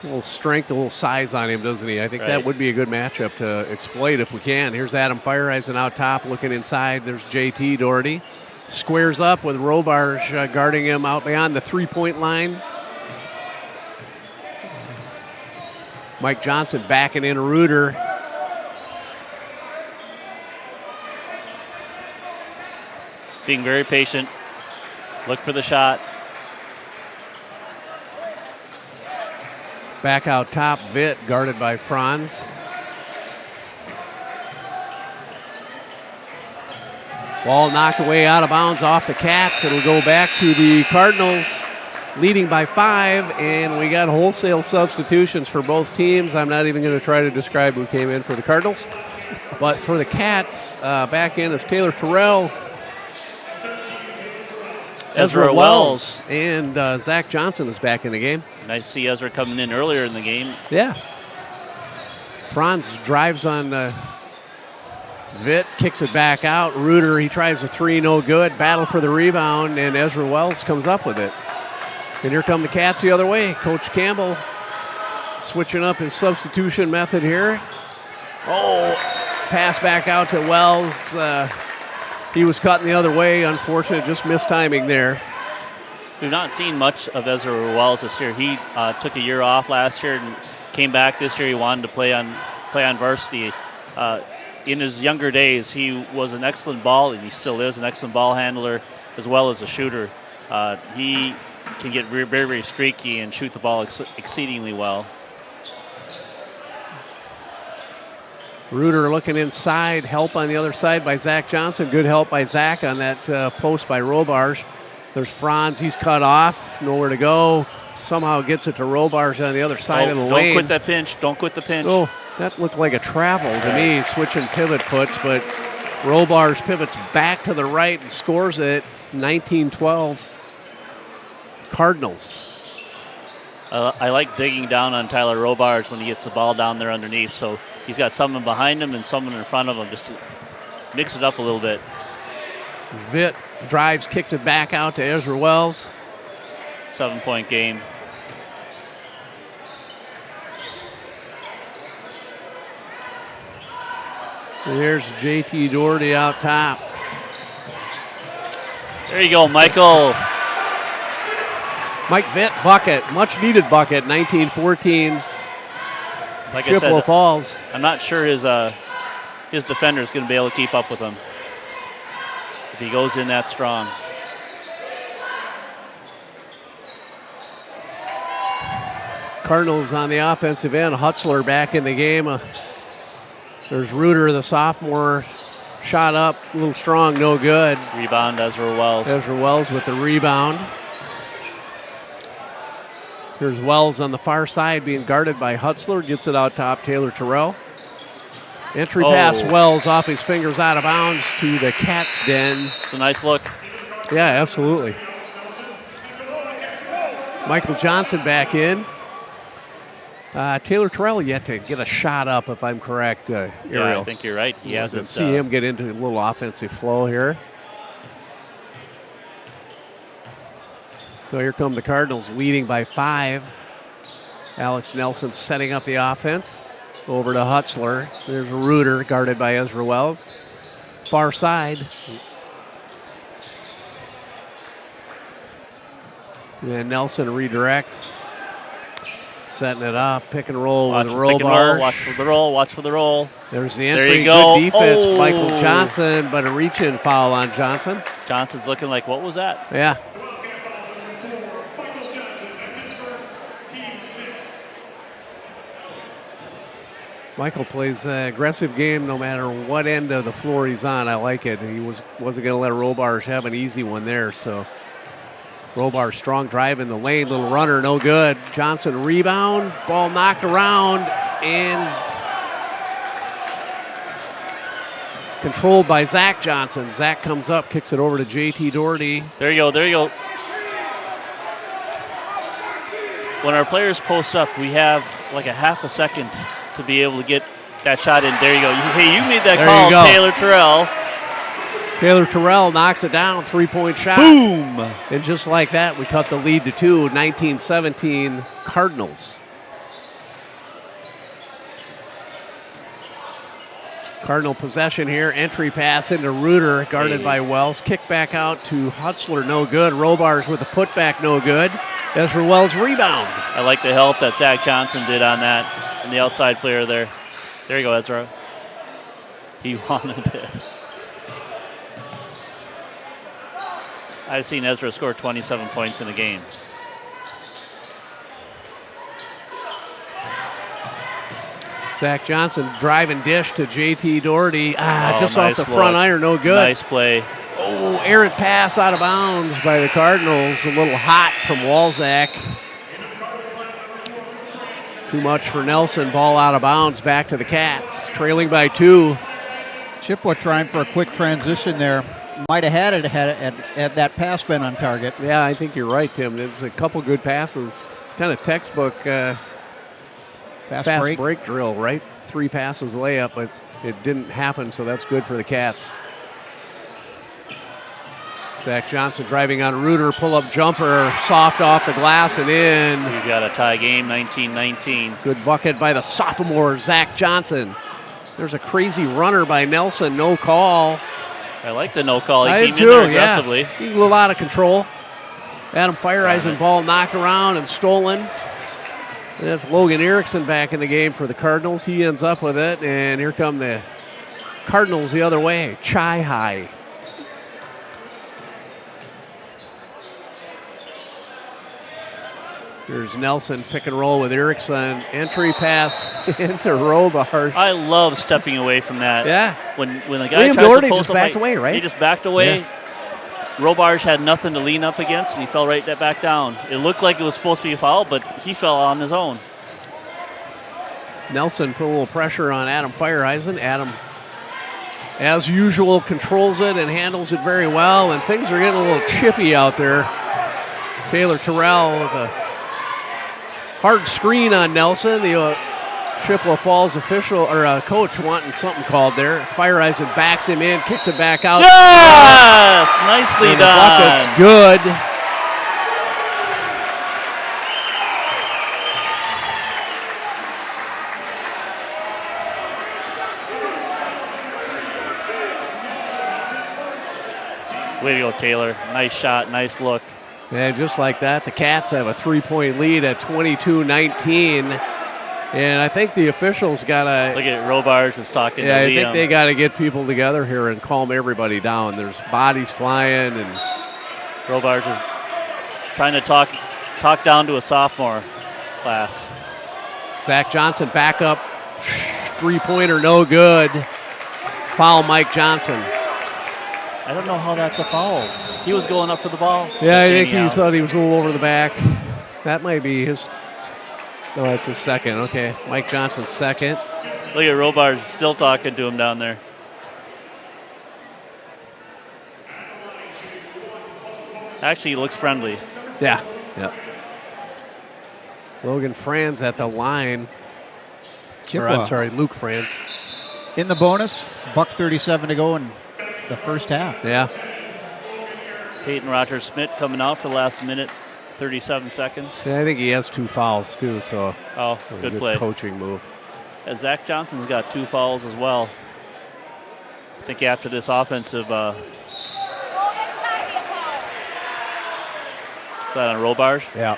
little strength, a little size on him, doesn't he? I think that would be a good matchup to exploit if we can. Here's Adam Feiereisen out top, looking inside. There's JT Doherty. Squares up with Robarge guarding him out beyond the three-point line. Mike Johnson backing in Reuter. Being very patient. Look for the shot. Back out top, Vitt guarded by Franz. Ball knocked away out of bounds off the Cats. It'll go back to the Cardinals, leading by 5, and we got wholesale substitutions for both teams. I'm not even going to try to describe who came in for the Cardinals. But for the Cats, back in is Taylor Terrell, Ezra Wells. And Zach Johnson is back in the game. Nice to see Ezra coming in earlier in the game. Yeah. Franz drives on Vitt, kicks it back out. Reuter, he tries a 3, no good. Battle for the rebound, and Ezra Wells comes up with it. And here come the Cats the other way. Coach Campbell switching up his substitution method here. Oh, pass back out to Wells. He was cutting the other way. Unfortunate, just missed timing there. We've not seen much of Ezra Wells this year. He took a year off last year and came back this year. He wanted to play on varsity. In his younger days, he was an excellent ball, and he still is an excellent ball handler as well as a shooter. He can get very, very streaky and shoot the ball exceedingly well. Reuter looking inside, help on the other side by Zach Johnson. Good help by Zach on that post by Robarge. There's Franz, he's cut off, nowhere to go. Somehow gets it to Robarge on the other side of the lane. Don't quit that pinch, don't quit the pinch. Oh, that looked like a travel to me, switching pivot foots, but Robarge pivots back to the right and scores it, 19-12. Cardinals. I like digging down on Tyler Robarge when he gets the ball down there underneath. So he's got someone behind him and someone in front of him just to mix it up a little bit. Vitt drives, kicks it back out to Ezra Wells. 7-point game. And here's JT Doherty out top. There you go, Michael. Mike Vitt, bucket, much needed bucket, 19-14. Like Chippewa I said, Falls. I'm not sure his defender is going to be able to keep up with him if he goes in that strong. Cardinals on the offensive end. Hutzler back in the game. There's Reuter, the sophomore, shot up, a little strong, no good. Rebound, Ezra Wells. Ezra Wells with the rebound. Here's Wells on the far side being guarded by Hutzler. Gets it out top, Taylor Terrell. Entry pass, Wells off his fingers out of bounds to the Cats' den. It's a nice look. Yeah, absolutely. Michael Johnson back in. Taylor Terrell yet to get a shot up, if I'm correct, Ariel. Yeah, I think you're right. He hasn't. See him get into a little offensive flow here. So here come the Cardinals leading by 5. Alex Nelson setting up the offense. Over to Hutzler. There's Reuter guarded by Ezra Wells. Far side. And Nelson redirects. Setting it up. Pick and roll with Robarge. Watch for the roll. Watch for the roll. There's the entry. There you go. Good defense. Michael Johnson, but a reach-in foul on Johnson. Johnson's looking like, what was that? Yeah. Michael plays an aggressive game no matter what end of the floor he's on. I like it. He wasn't going to let Robarge have an easy one there. So Robarge strong drive in the lane. Little runner, no good. Johnson rebound. Ball knocked around and controlled by Zach Johnson. Zach comes up, kicks it over to JT Doherty. There you go. There you go. when our players post up, we have like a half a second to be able to get that shot in. There you go. Hey, you made that call, Taylor Terrell. Taylor Terrell knocks it down, 3-point shot. Boom! And just like that, we cut the lead to 2, 19-17 Cardinals. Cardinal possession here. Entry pass into Reuter, guarded by Wells. Kick back out to Hutzler, no good. Robars with a putback, no good. Ezra Wells rebound. I like the help that Zach Johnson did on that, and the outside player there. There you go, Ezra. He wanted it. I've seen Ezra score 27 points in a game. Zach Johnson driving dish to JT Doherty. Just nice off the front iron, no good. Nice play. Oh, errant pass out of bounds by the Cardinals. A little hot from Walzak. Too much for Nelson. Ball out of bounds. Back to the Cats. Trailing by 2. Chippewa trying for a quick transition there. Might have had it had that pass been on target. Yeah, I think you're right, Tim. There's a couple good passes. Kind of textbook fast break drill, right? 3 passes layup, but it didn't happen, so that's good for the Cats. Zach Johnson driving on Reuter, pull-up jumper, soft off the glass and in. We've got a tie game, 19-19. Good bucket by the sophomore, Zach Johnson. There's a crazy runner by Nelson, no call. I like the no call. He came in there aggressively. Yeah. He's a little out of control. Adam Feiereisen ball knocked around and stolen. And that's Logan Erickson back in the game for the Cardinals. He ends up with it, and here come the Cardinals the other way. Chi High. Here's Nelson, pick and roll with Erickson. Entry pass into Robart. I love stepping away from that. Yeah. When the guy William tries Doherty to post just backed away, right? He just backed away. Yeah. Robarge had nothing to lean up against, and he fell right back down. It looked like it was supposed to be a foul, but he fell on his own. Nelson put a little pressure on Adam Feiereisen. Adam, as usual, controls it and handles it very well, and things are getting a little chippy out there. Taylor Terrell with a hard screen on Nelson. The Chippewa Falls official or coach wanting something called there. Feiereisen backs him in, kicks it back out. Yes! Nicely done. The bucket's good. Way to go, Taylor. Nice shot, nice look. And just like that, the Cats have a 3-point lead at 22-19. And I think the officials got to... Look at Robars is talking to Liam. I think they got to get people together here and calm everybody down. There's bodies flying. And Robars is trying to talk down to a sophomore class. Zach Johnson back up. 3-pointer, no good. Foul Mike Johnson. I don't know how that's a foul. He was going up for the ball. Yeah, I think he thought he was a little over the back. That might be his... No, that's his second. Okay, Mike Johnson's second. Look at Robars still talking to him down there. Actually, he looks friendly. Yeah. Yep. Logan Franz at the line. Luke Franz. In the bonus, $1:37 to go in the first half. Yeah. Peyton Rogers-Smith coming out for the last minute, 37 seconds. Yeah, I think he has 2 fouls, too, so. Good play. Coaching move. Zach Johnson's got 2 fouls as well. I think after this offensive... Is that on Robarge? Yeah.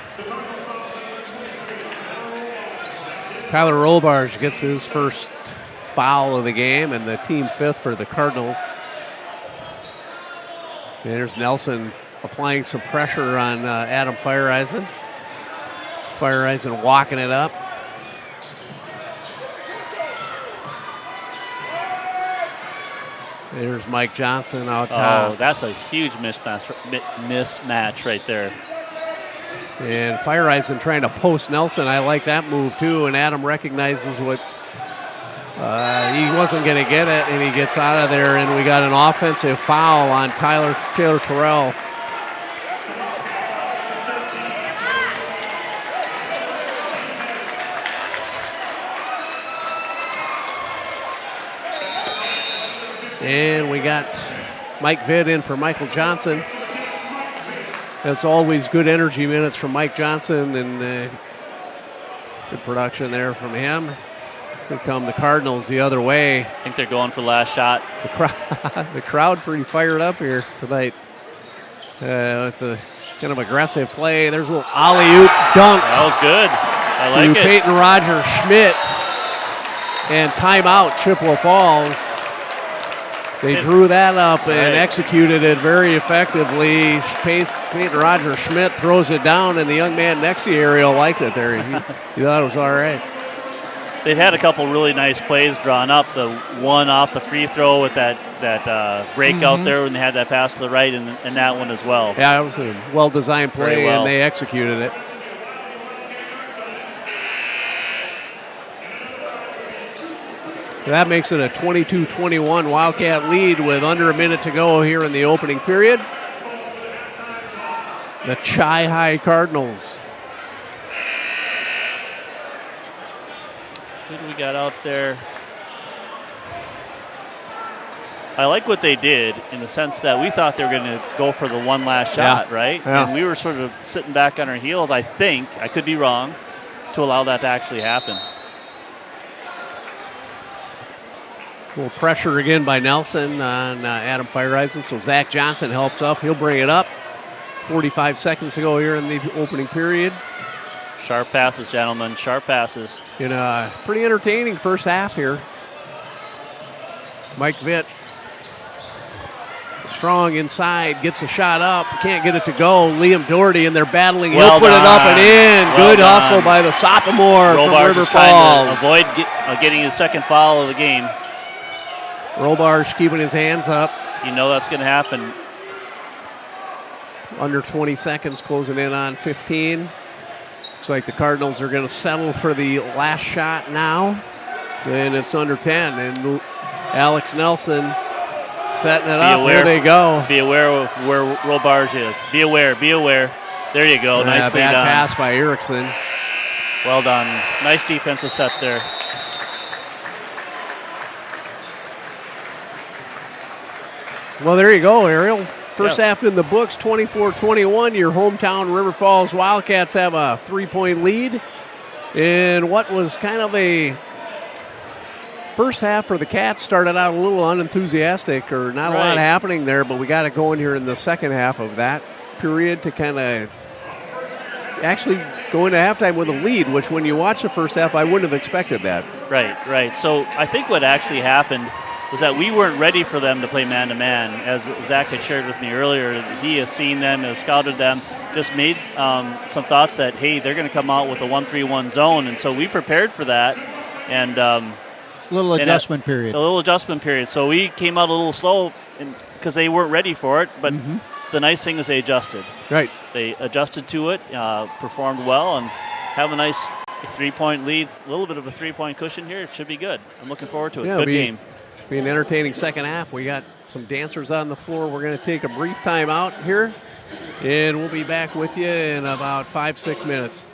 Tyler Robarge gets his first foul of the game and the team 5th for the Cardinals. And there's Nelson applying some pressure on Adam Feiereisen. Feiereisen walking it up. There's Mike Johnson out top. Oh, that's a huge mismatch right there. And Feiereisen trying to post Nelson. I like that move, too. And Adam recognizes what he wasn't going to get it, and he gets out of there. And we got an offensive foul on Taylor Terrell. And we got Mike Vitt in for Michael Johnson. That's always good energy minutes from Mike Johnson, and good production there from him. Here come the Cardinals the other way. I think they're going for last shot. The crowd pretty fired up here tonight. With the kind of aggressive play. There's a little alley-oop dunk. That was good. I like it. Peyton Roger Schmidt. And timeout, Chippewa Falls. They drew that up and executed it very effectively. Peyton Roger Schmidt throws it down, and the young man next to you, Ariel, liked it there. He thought it was all right. They've had a couple really nice plays drawn up. The one off the free throw with that breakout there when they had that pass to the right, and that one as well. Yeah, it was a well-designed play, and they executed it. So that makes it a 22-21 Wildcat lead with under a minute to go here in the opening period. The Chi-High Cardinals. Who do we got out there? I like what they did in the sense that we thought they were going to go for the one last shot, right? Yeah. And we were sort of sitting back on our heels, I think, I could be wrong, to allow that to actually happen. A little pressure again by Nelson on Adam Feiereisen, so Zach Johnson helps up. He'll bring it up. 45 seconds to go here in the opening period. Sharp passes, gentlemen, sharp passes. In a pretty entertaining first half here. Mike Vitt, strong inside, gets a shot up, can't get it to go. Liam Doherty, and they're battling. He'll put it up and in. Good hustle by the sophomore from River Falls. Avoid getting his second foul of the game. Robar's keeping his hands up. You know that's going to happen. Under 20 seconds, closing in on 15. Looks like the Cardinals are going to settle for the last shot now. And it's under 10. And Alex Nelson setting it up. There they go. Be aware of where Robarge is. Be aware. There you go. Nicely bad done. pass by Erickson. Well done. Nice defensive set there. Well, there you go, Ariel. First half in the books, 24-21. Your hometown River Falls Wildcats have a 3-point lead. And what was kind of a first half for the Cats started out a little unenthusiastic, or not a lot happening there, but we got it going here in the second half of that period to kind of actually go into halftime with a lead, which when you watch the first half, I wouldn't have expected that. Right. So I think what actually happened was that we weren't ready for them to play man-to-man. As Zach had shared with me earlier, he has seen them, has scouted them, just made some thoughts that, hey, they're going to come out with a 1-3-1 zone. And so we prepared for that. And a little adjustment period. So we came out a little slow because they weren't ready for it. But the nice thing is they adjusted. Right. They adjusted to it, performed well, and have a nice 3-point lead, a little bit of a 3-point cushion here. It should be good. I'm looking forward to it. Good game. Be an entertaining second half. We got some dancers on the floor. We're going to take a brief time out here, and we'll be back with you in about 5-6 minutes.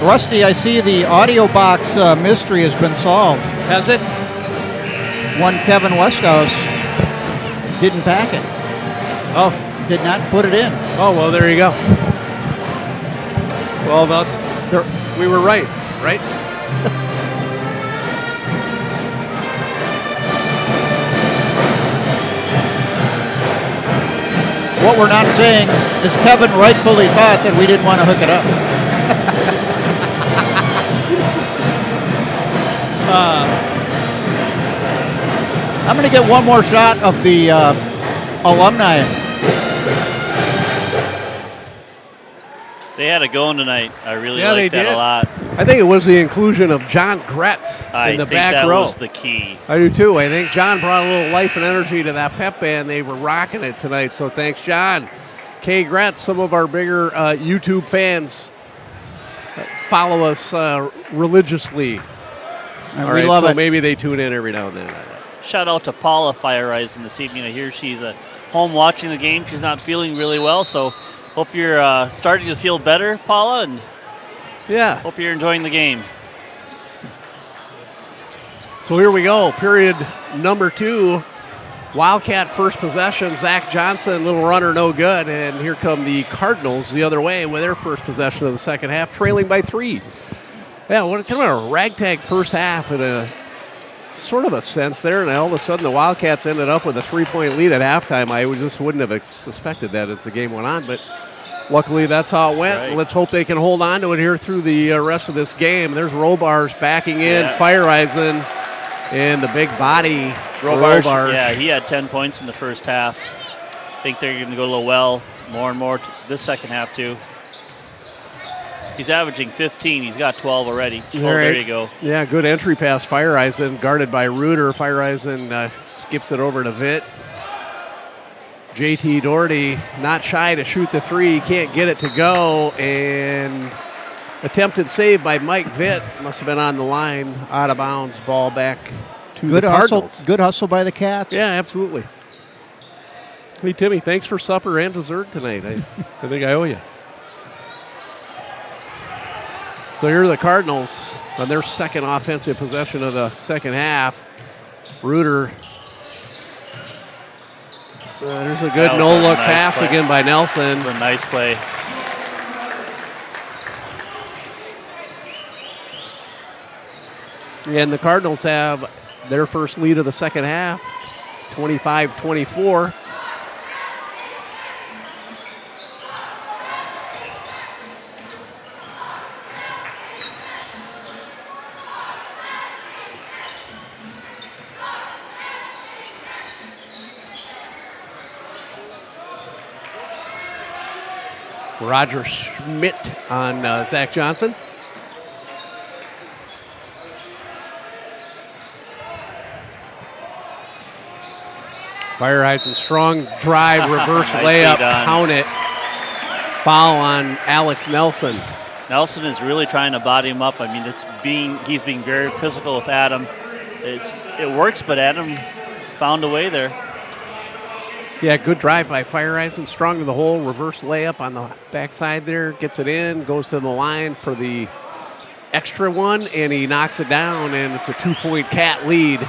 Rusty, I see the audio box mystery has been solved. Has it? One Kevin Westhouse didn't pack it. Oh. Did not put it in. Oh, well, there you go. Well, we were right? What we're not saying is Kevin rightfully thought that we didn't want to hook it up. I'm going to get one more shot of the alumni. They had it going tonight. I really liked that a lot. I think it was the inclusion of John Gretz in the back row. I think that was the key. I do too. I think John brought a little life and energy to that pep band. They were rocking it tonight, so thanks, John. Kay Gretz, some of our bigger YouTube fans follow us religiously. And we love it. Maybe they tune in every now and then. Shout out to Paula Fireisen this evening. I hear she's at home watching the game. She's not feeling really well, so hope you're starting to feel better, Paula, and hope you're enjoying the game. So here we go, period number 2. Wildcat first possession. Zach Johnson, little runner, no good. And here come the Cardinals the other way with their first possession of the second half, trailing by 3. Yeah, what kind of a ragtag first half in a sort of a sense there. And all of a sudden the Wildcats ended up with a 3-point lead at halftime. I just wouldn't have suspected that as the game went on, but luckily that's how it went. Right. Let's hope they can hold on to it here through the rest of this game. There's Robars backing in, Fireisen, and the big body. Robars. Yeah, he had 10 points in the first half. I think they're going to go a little well more and more this second half too. He's averaging 15. He's got 12 already. Oh, there you go. Yeah, good entry pass. Fireisen guarded by Reuter. Fireisen skips it over to Vitt. JT Doherty not shy to shoot the 3. Can't get it to go. And attempted save by Mike Vitt. Must have been on the line. Out of bounds. Ball back to the Cardinals. Good hustle by the Cats. Yeah, absolutely. Hey, Timmy, thanks for supper and dessert tonight. I think I owe you. So here are the Cardinals on their second offensive possession of the second half. Reuter. There's a good no-look pass again by Nelson. It was a nice play. And the Cardinals have their first lead of the second half, 25-24. Roger Schmidt on Zach Johnson. Fireisen, strong drive, reverse layup, count it. Foul on Alex Nelson. Nelson is really trying to body him up. I mean, he's being very physical with Adam. It works, but Adam found a way there. Yeah, good drive by Fireisen, strong to the hole, reverse layup on the backside there, gets it in, goes to the line for the extra one, and he knocks it down, and it's a 2-point Cat lead.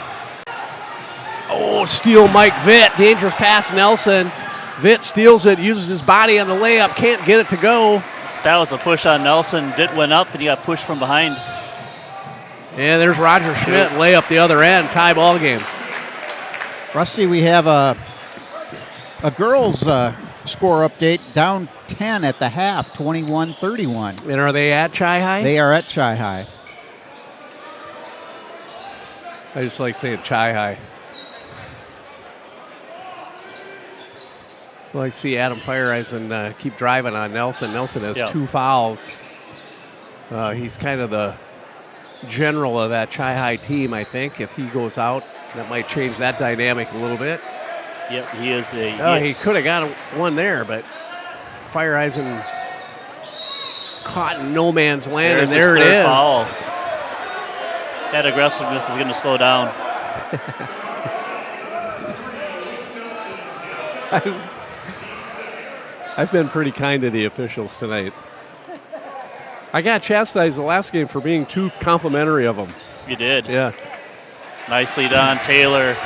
Oh, steal Mike Vitt, dangerous pass Nelson. Vitt steals it, uses his body on the layup, can't get it to go. That was a push on Nelson. Vitt went up, and he got pushed from behind. And there's Roger Schmidt, layup the other end, tie ball game. Rusty, we have a girls' score update, down 10 at the half, 21-31. And are they at Chi High? They are at Chi High. I just like saying Chi High. I like to see Adam Fireisen keep driving on Nelson. Nelson has 2 fouls. He's kind of the general of that Chi High team, I think. If he goes out, that might change that dynamic a little bit. Yep, he is he could have got one there, but Fireisen caught in no man's land, and there it is. Foul. That aggressiveness is going to slow down. I've been pretty kind to the officials tonight. I got chastised the last game for being too complimentary of him. You did. Yeah. Nicely done, Taylor.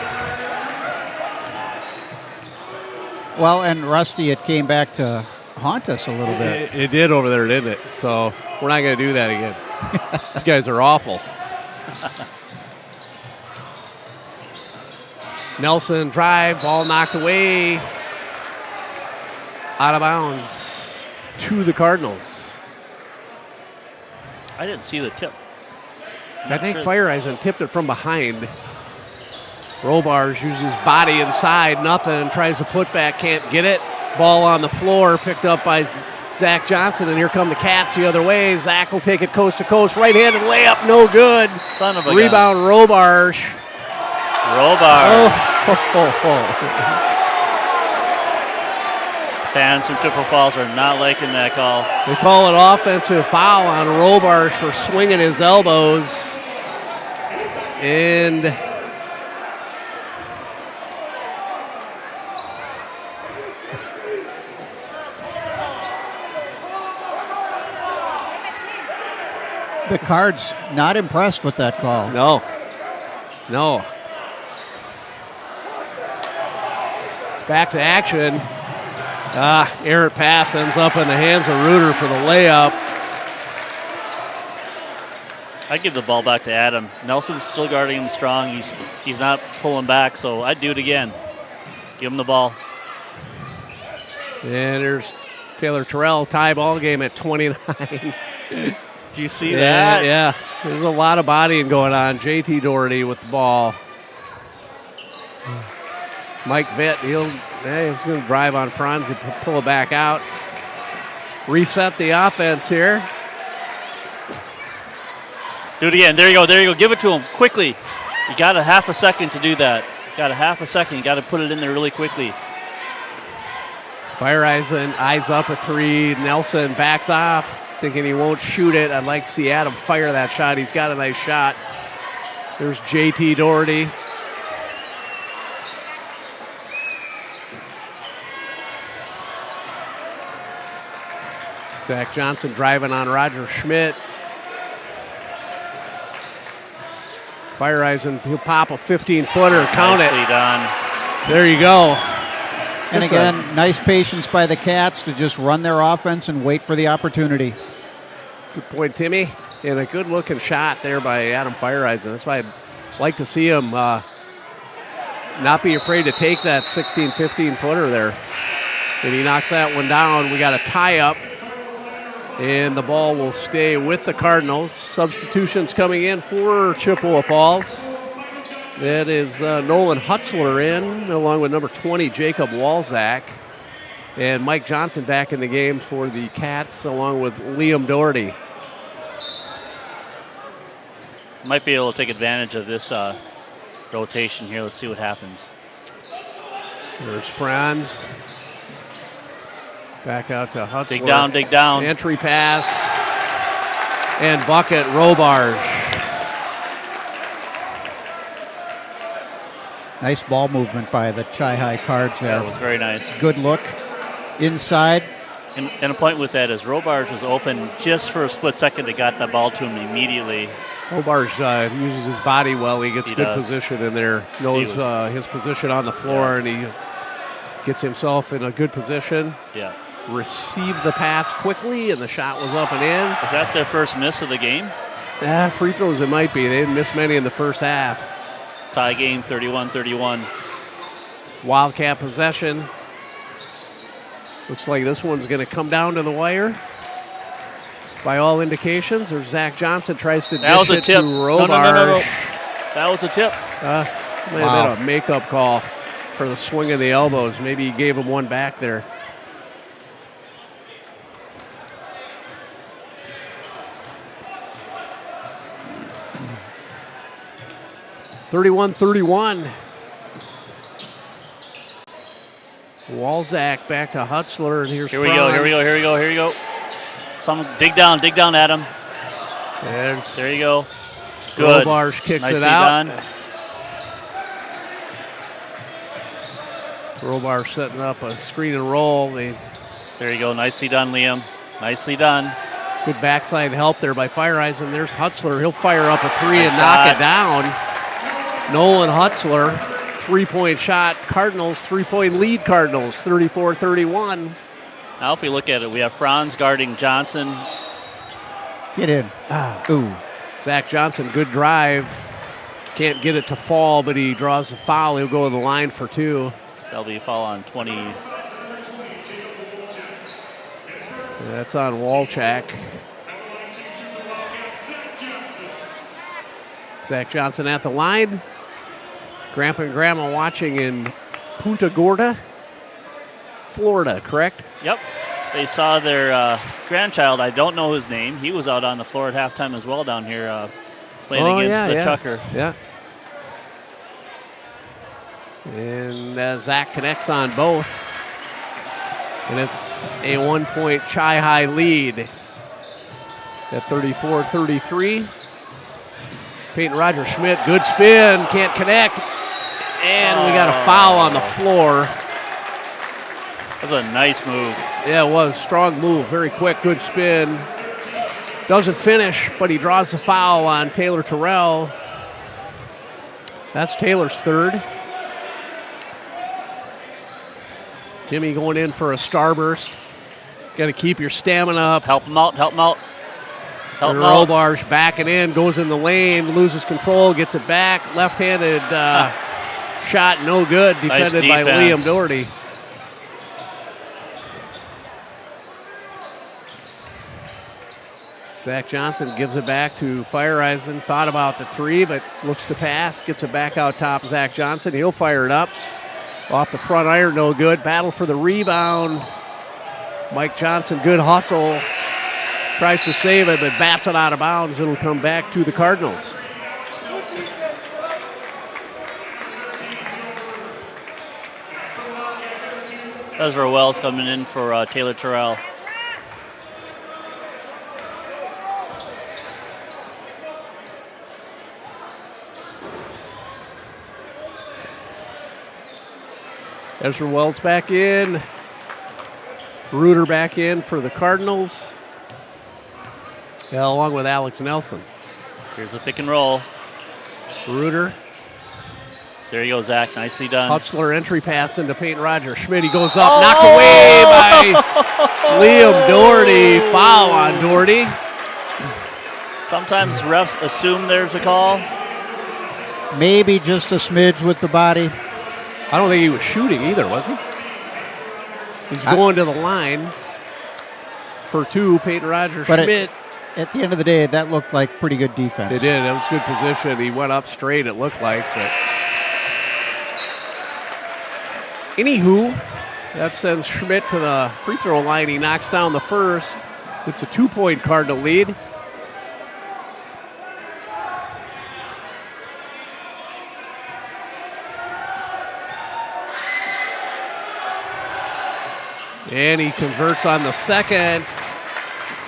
Well, and Rusty, it came back to haunt us a little bit. It did over there, didn't it? So we're not going to do that again. These guys are awful. Nelson drive, ball knocked away. Out of bounds to the Cardinals. I didn't see the tip. I think Fire Eisen tipped it from behind. Robars uses his body inside, nothing, tries to put back, can't get it. Ball on the floor, picked up by Zach Johnson, and here come the Cats the other way. Zach will take it coast to coast, right-handed layup, no good. Son of a rebound, gun. Robars. Fans from Chippewa Falls are not liking that call. They call it offensive foul on Robars for swinging his elbows. And the Cards not impressed with that call. No. Back to action. Errant pass ends up in the hands of Reuter for the layup. I'd give the ball back to Adam. Nelson's still guarding him strong. He's not pulling back, so I'd do it again. Give him the ball. And there's Taylor Terrell, tie ball game at 29. Did you see that? Yeah, there's a lot of bodying going on. JT Doherty with the ball. Mike Vitt, he's going to drive on Franz and pull it back out. Reset the offense here. Do it again. There you go. Give it to him quickly. You got a half a second to do that. You got to put it in there really quickly. Fire Eisen eyes up a three. Nelson backs off, thinking he won't shoot it. I'd like to see Adam fire that shot. He's got a nice shot. There's JT Doherty. Zach Johnson driving on Roger Schmidt. Fire Eisen, he'll pop a 15-footer. Count it. Nicely done. There you go. And again, nice patience by the Cats to just run their offense and wait for the opportunity. Good point, Timmy. And a good-looking shot there by Adam Fire Eisen. That's why I'd like to see him not be afraid to take that 16, 15-footer there. And he knocks that one down. We got a tie-up. And the ball will stay with the Cardinals. Substitutions coming in for Chippewa Falls. That is Nolan Hutzler in, along with number 20, Jacob Walzak. And Mike Johnson back in the game for the Cats, along with Liam Doherty. Might be able to take advantage of this rotation here. Let's see what happens. There's Franz. Back out to Hutzler. Dig down. Entry pass. And bucket, Robars. Nice ball movement by the Chi-Hi Cards there. That was very nice. Good look inside. And a point with that is Robars was open just for a split second. They got the ball to him immediately. Robars uses his body well. He gets good position in there. Knows his position on the floor, and he gets himself in a good position. Yeah. Received the pass quickly, and the shot was up and in. Is that their first miss of the game? Free throws it might be. They didn't miss many in the first half. Tie game, 31-31. Wildcat possession. Looks like this one's going to come down to the wire. By all indications, there's Zach Johnson tries to dish it to Robars. No. That was a tip. Might have been a makeup call for the swing of the elbows. Maybe he gave him one back there. (31-31). Walzak back to Hutzler, and here's Here we go. Someone dig down, Adam. There you go. Good. Robars kicks Nicely it out. Done. Robars setting up a screen and roll. There you go. Nicely done, Liam. Nicely done. Good backside help there by Feyereisen. There's Hutzler. He'll fire up a three and knock it down. Nolan Hutzler, 3-point shot. Cardinals, 3-point lead Cardinals, 34-31. Now if we look at it, we have Franz guarding Johnson. Get in. Ooh. Zach Johnson, good drive. Can't get it to fall, but he draws the foul. He'll go to the line for 2. That'll be a foul on 20. That's on Walchak. Zach Johnson at the line. Grandpa and Grandma watching in Punta Gorda, Florida, correct? Yep. They saw their grandchild. I don't know his name. He was out on the floor at halftime as well down here playing against the Chucker. Yeah. And Zach connects on both. And it's a 1-point Chi-High lead at 34-33. Peyton Roger Schmidt, good spin, can't connect. And we got a foul on the floor. That was a nice move. Yeah, it was. Strong move, very quick, good spin. Doesn't finish, but he draws the foul on Taylor Terrell. That's Taylor's third. Timmy going in for a starburst. Got to keep your stamina up. Help him out, help him out. Help him out. out. Robarsh backing in, goes in the lane, loses control, gets it back. Left-handed shot, no good. Defended by Liam Doherty. Zach Johnson gives it back to Feyereisen. Thought about the three, but looks to pass. Gets it back out top. Zach Johnson, he'll fire it up. Off the front iron, no good. Battle for the rebound. Mike Johnson, good hustle. Tries to save it, but bats it out of bounds. It'll come back to the Cardinals. Ezra Wells coming in for Taylor Terrell. Ezra Wells back in. Reuter back in for the Cardinals. Yeah, along with Alex Nelson. Here's a pick and roll. Reuter. There you go, Zach. Nicely done. Hutzler entry pass into Peyton Roger. Schmidt, he goes up. Knocked away by Liam Doherty. Foul on Doherty. Sometimes refs assume there's a call. Maybe just a smidge with the body. I don't think he was shooting either, was he? He's going to the line for 2. Peyton Roger Schmidt. At the end of the day, that looked like pretty good defense. It did. That was good position. He went up straight, it looked like. But anywho, that sends Schmidt to the free throw line. He knocks down the first. It's a 2-point Cardinal lead. And he converts on the second.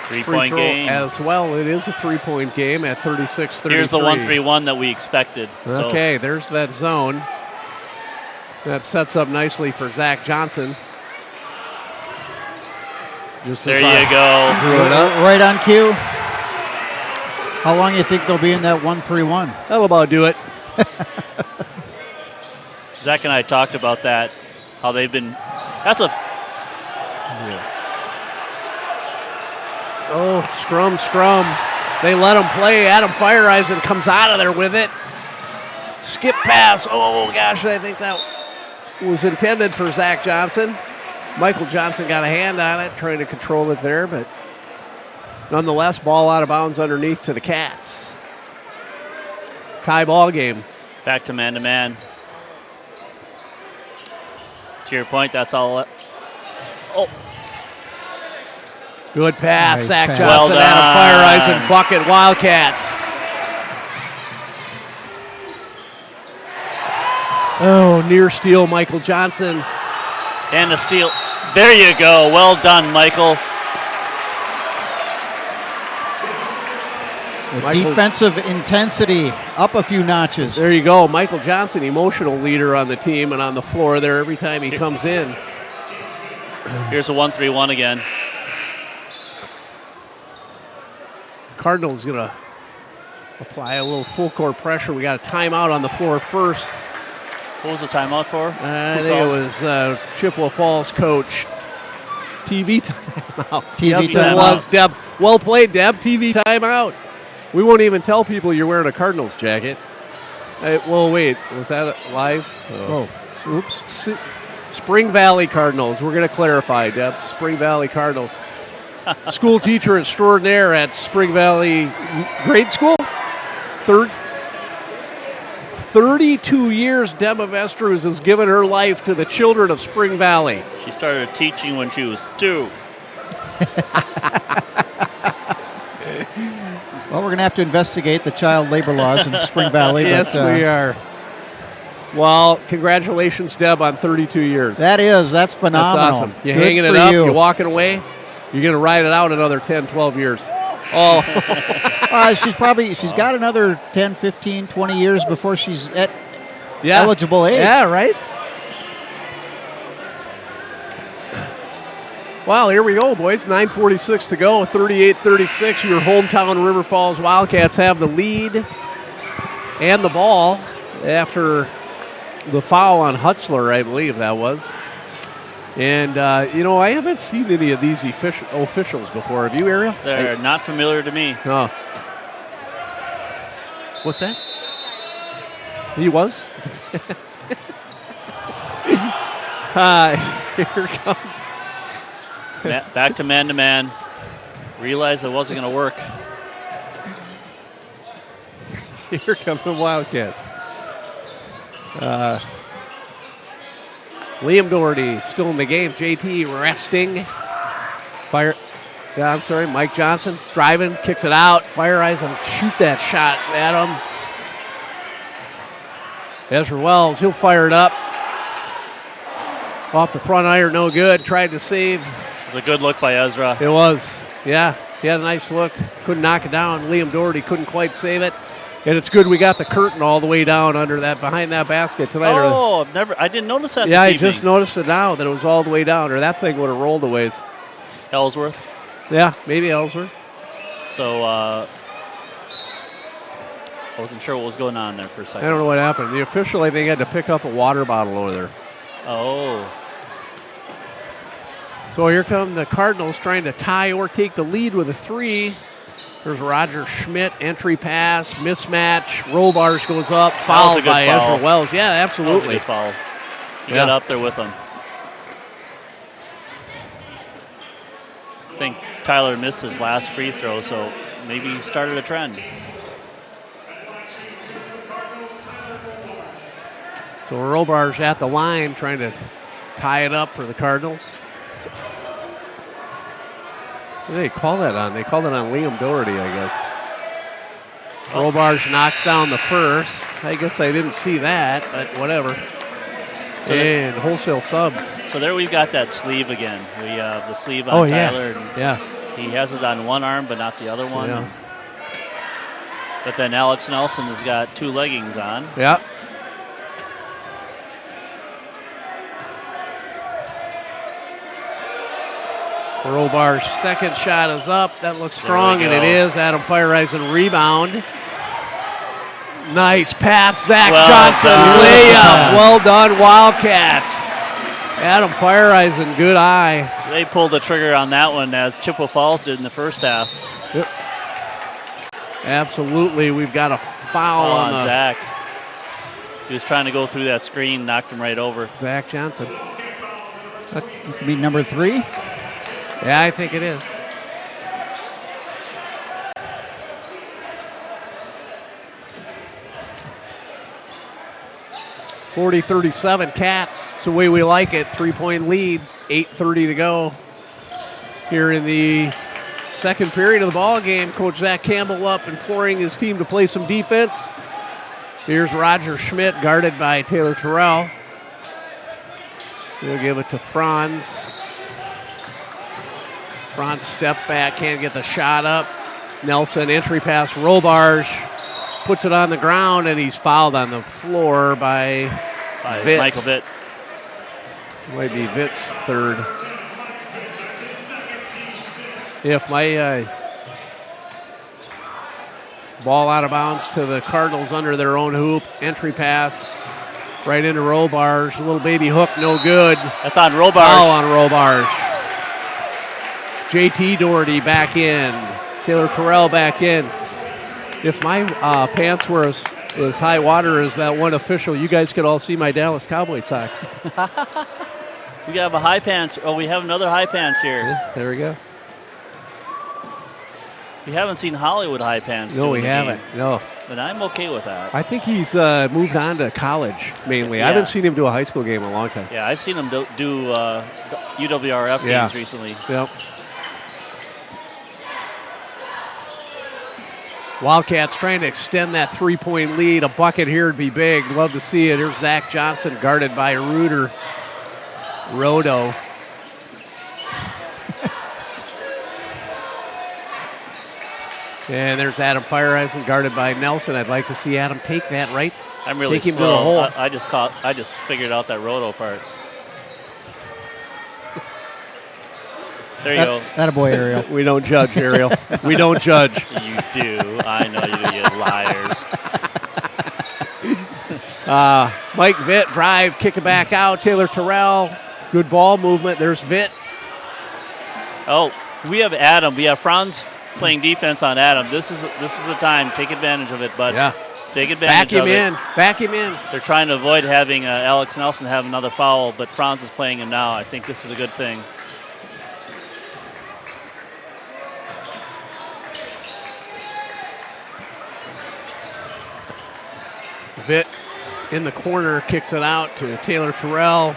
3-point game. As well, it is a 3-point game at 36-33. Here's the 1-3-1 that we expected. Okay, there's that zone. That sets up nicely for Zach Johnson. There you go. Right on cue. How long do you think they'll be in that 1-3-1? That'll about do it. Zach and I talked about that, how they've been. That's a. Yeah. Oh, scrum. They let him play. Adam Feyereisen comes out of there with it. Skip pass. Oh, gosh, I think that was intended for Zach Johnson. Michael Johnson got a hand on it, trying to control it there, but nonetheless, ball out of bounds underneath to the Cats. Tie ball game. Back to man-to-man. To your point, that's all. Oh. Good pass, Nice Zach pass. Johnson, Well Adam done. Feyereisen, bucket, Wildcats. Oh, near steal, Michael Johnson. And a steal. There you go. Well done, Michael. Defensive intensity up a few notches. There you go. Michael Johnson, emotional leader on the team and on the floor there every time he comes in. Here's a 1-3-1 again. Cardinals going to apply a little full court pressure. We got a timeout on the floor first. What was the timeout for? I think it was Chippewa Falls coach. TV timeout. TV timeout. It was, Deb. Well played, Deb. TV timeout. We won't even tell people you're wearing a Cardinals jacket. Well, wait. Was that live? Oh, oops. Spring Valley Cardinals. We're going to clarify, Deb. Spring Valley Cardinals. School teacher extraordinaire at Spring Valley grade school. 32 years Deb Avestruz has given her life to the children of Spring Valley. She started teaching when she was 2. Well, we're going to have to investigate the child labor laws in Spring Valley. Yes, we are. Well, congratulations, Deb, on 32 years. That's phenomenal. That's awesome. You're hanging it up, you're walking away, you're going to ride it out another 10, 12 years. Oh. She's got another 10, 15, 20 years before she's at eligible age. Yeah, right? Well, here we go, boys. 9:46 to go, 38-36. Your hometown River Falls Wildcats have the lead and the ball after the foul on Hutchler, I believe that was. And, I haven't seen any of these officials before. Have you, Ariel? They're not familiar to me. No. What's that? He was? Here comes. Back to man-to-man. Realized it wasn't going to work. Here comes the Wildcats. Liam Doherty still in the game. JT resting. Mike Johnson driving, kicks it out. Fire eyes and shoot that shot at him. Ezra Wells, he'll fire it up. Off the front iron, no good. Tried to save. It was a good look by Ezra. It was, yeah. He had a nice look. Couldn't knock it down. Liam Doherty couldn't quite save it. And it's good we got the curtain all the way down behind that basket tonight. Oh, I didn't notice that. Yeah, this I just noticed it now that it was all the way down, or that thing would have rolled a ways. Ellsworth. Yeah, maybe Ellsworth. So I wasn't sure what was going on there for a second. I don't know what happened. The official, I think, had to pick up a water bottle over there. Oh. So here come the Cardinals trying to tie or take the lead with a 3. There's Roger Schmidt, entry pass, mismatch. Roll bars goes up, fouled by Ezra Wells. Yeah, absolutely. That was a good foul. You got up there with him. I think Tyler missed his last free throw, so maybe he started a trend. So Robar's at the line trying to tie it up for the Cardinals. What do they call that on? They called it on Liam Doherty, I guess. Robarge knocks down the first. I guess I didn't see that, but whatever. So and wholesale subs. So there we've got that sleeve again. We have the sleeve on Tyler. Yeah. He has it on one arm, but not the other one. Yeah. But then Alex Nelson has got 2 leggings on. Yeah. Robar's second shot is up. That looks strong, and it is. Adam Fireisen rebound. Nice pass, Zach Johnson layup. Well done, Wildcats. Adam Fireisen, good eye. They pulled the trigger on that one as Chippewa Falls did in the first half. Yep. Absolutely, we've got a foul on Zach. He was trying to go through that screen, knocked him right over. Zach Johnson. That could be number 3. Yeah, I think it is. (40-37) Cats. It's the way we like it. 3-point lead. 8:30 to go. Here in the second period of the ball game, Coach Zach Campbell up, imploring his team to play some defense. Here's Roger Schmidt, guarded by Taylor Terrell. He'll give it to Franz. Franz step back, can't get the shot up. Nelson, entry pass, Robarge, puts it on the ground, and he's fouled on the floor by Vitt. Michael Vitt. Might be Vitt's third. Ball out of bounds to the Cardinals under their own hoop. Entry pass right into Robarge. A little baby hook, no good. That's on Robarge. Foul on Robarge. JT Doherty back in. Taylor Terrell back in. If my pants were as high water as that one official, you guys could all see my Dallas Cowboy socks. We have a high pants. Oh, we have another high pants here. Yeah, there we go. We haven't seen Hollywood high pants. No, we haven't. No. But I'm okay with that. I think he's moved on to college mainly. Yeah. I haven't seen him do a high school game in a long time. Yeah, I've seen him do UWRF games recently. Yep. Wildcats trying to extend that 3-point lead. A bucket here would be big. Love to see it. Here's Zach Johnson guarded by Rodo. And there's Adam Fireeisen guarded by Nelson. I'd like to see Adam take that right. I'm really take him slow. to the hole. I just figured out that Rodo part. There you go. Attaboy, Ariel. We don't judge, Ariel. We don't judge. You do. I know you do, you liars. Mike Vitt, drive, kick it back out. Taylor Terrell, good ball movement. There's Vitt. Oh, we have Adam. We have Franz playing defense on Adam. This is the time. Take advantage of it, bud. Yeah. Take advantage of it. Back him in. They're trying to avoid having Alex Nelson have another foul, but Franz is playing him now. I think this is a good thing. Vitt in the corner, kicks it out to Taylor Terrell.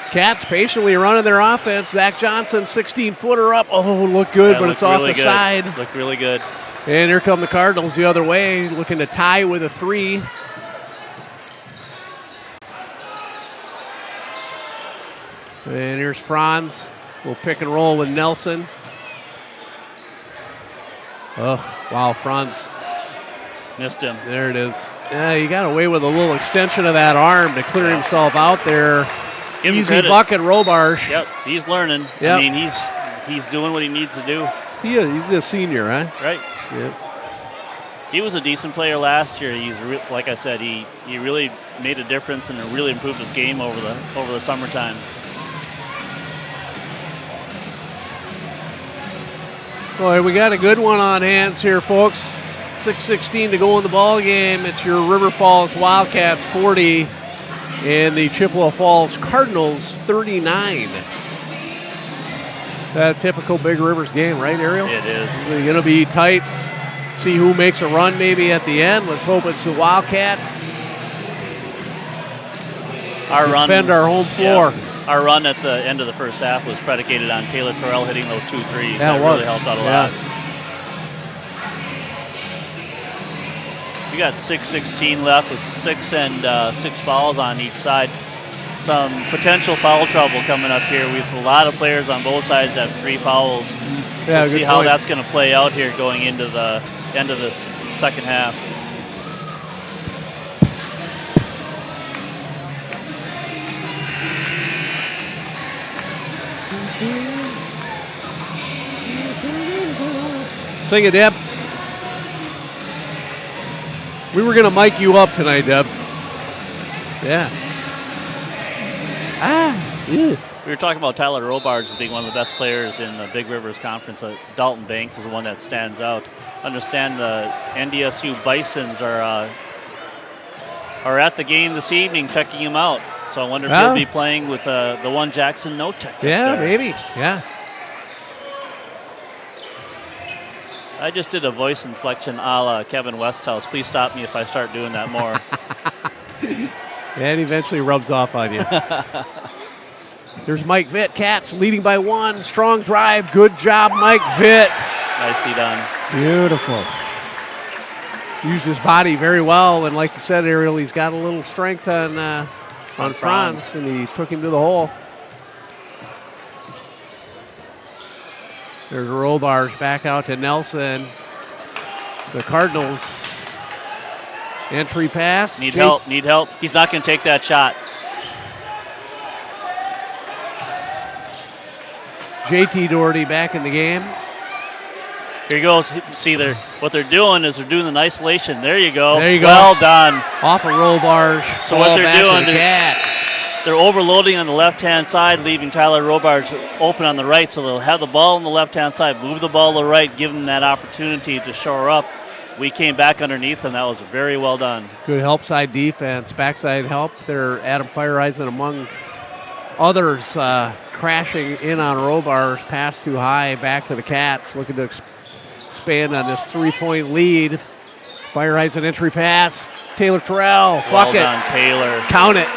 Cats patiently running their offense. Zach Johnson, 16-footer up. Oh, look good, but it's off the side. Looked really good. And here come the Cardinals the other way, looking to tie with a 3. And here's Franz. We'll pick and roll with Nelson. Oh, wow, Franz. Missed him. There it is. Yeah, he got away with a little extension of that arm to clear himself out there. Easy bucket, Robarge. Yep, he's learning. Yep. I mean, he's doing what he needs to do. He's a senior, huh? Right. Yep. He was a decent player last year. Like I said, he really made a difference and really improved his game over the summertime. Boy, we got a good one on hands here, folks. 6:16 to go in the ball game. It's your River Falls Wildcats 40 and the Chippewa Falls Cardinals 39. That typical Big Rivers game, right, Ariel? It is. It's going to be tight. See who makes a run maybe at the end. Let's hope it's the Wildcats. Defend our home floor. Yeah, our run at the end of the first half was predicated on Taylor Terrell hitting those 2 threes. Yeah, that really helped out a lot. We got 6:16 left with 6 fouls on each side. Some potential foul trouble coming up here. We have a lot of players on both sides that have 3 fouls. Yeah, we'll see how that's going to play out here going into the end of the second half. Sing it, Deb. We were going to mic you up tonight, Deb. Yeah. We were talking about Tyler Robarge as being one of the best players in the Big Rivers Conference. Dalton Banks is the one that stands out. Understand the NDSU Bisons are at the game this evening checking him out. So I wonder if he'll be playing with the one Jackson No-Tech. Yeah, maybe. Yeah. I just did a voice inflection a la Kevin Westhouse. Please stop me if I start doing that more. And eventually rubs off on you. There's Mike Vitt. Cats leading by 1. Strong drive. Good job, Mike Vitt. Nicely done. Beautiful. Used his body very well. And like you said, Ariel, he's got a little strength on Franz, and he took him to the hole. There's Robarge back out to Nelson. The Cardinals. Entry pass. Need help. He's not going to take that shot. JT Doherty back in the game. Here he goes. See, what they're doing is they're doing the isolation. There you go. There you go. Well done. Off a roll bars. So what they're doing, they're overloading on the left-hand side, leaving Tyler Robards open on the right, so they'll have the ball on the left-hand side, move the ball to the right, give them that opportunity to shore up. We came back underneath them. That was very well done. Good help side defense, backside help. They're Adam Feiereisen among others crashing in on Robards. Pass too high, back to the Cats, looking to expand on this 3-point lead. Feiereisen entry pass. Taylor Terrell, bucket. Well done, Taylor. Count it.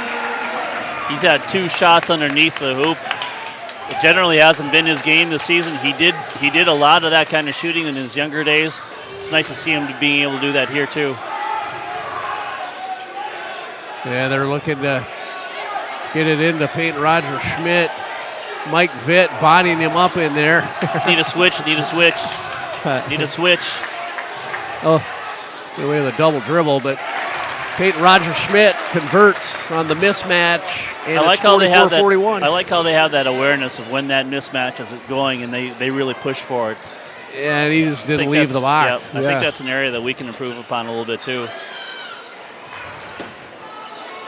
He's had 2 shots underneath the hoop. It generally hasn't been his game this season. He did a lot of that kind of shooting in his younger days. It's nice to see him being able to do that here too. Yeah, they're looking to get it into Peyton Roger Schmidt. Mike Vitt bodying him up in there. Need a switch. Oh, get away with a double dribble, but Peyton Roger Schmidt converts on the mismatch. And I like how they have that. 41. I like how they have that awareness of when that mismatch is going, and they really push for it. Yeah, and he just didn't leave the box. I think that's an area that we can improve upon a little bit too.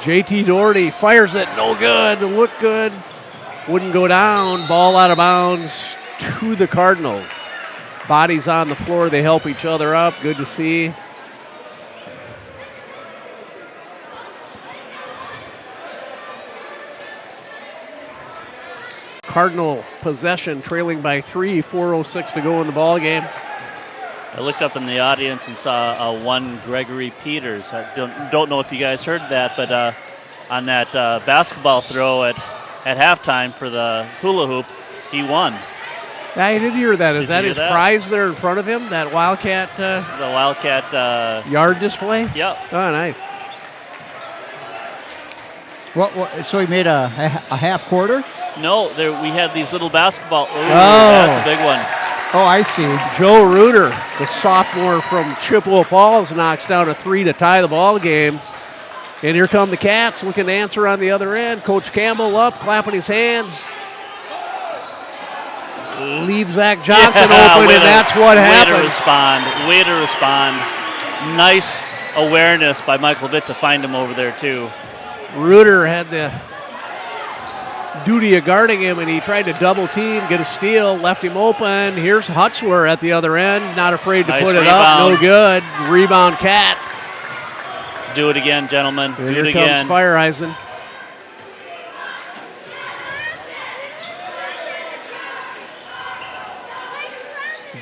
JT Doherty fires it, no good, looked good, wouldn't go down. Ball out of bounds to the Cardinals. Bodies on the floor, they help each other up. Good to see. Cardinal possession, trailing by 3, 4:06 to go in the ball game. I looked up in the audience and saw one Gregory Peters. I don't know if you guys heard that, but on that basketball throw at halftime for the hula hoop, he won. I did hear that. Is that his prize there in front of him? That Wildcat? The Wildcat yard display? Yep. Oh, nice. What? So he made a half quarter? No, we had these little basketball. Ooh, that's a big one. Oh, I see. Joe Reuter, the sophomore from Chippewa Falls, knocks down a 3 to tie the ball game. And here come the Cats looking to answer on the other end. Coach Campbell up, clapping his hands. Leave Zach Johnson open, and that's what happens. Way to respond. Nice awareness by Michael Vitt to find him over there, too. Reuter had the duty of guarding him, and he tried to double team, get a steal, left him open. Here's Hutzler at the other end, not afraid to put it up. No good. Rebound Cats. Let's do it again, gentlemen. And here comes Feiereisen.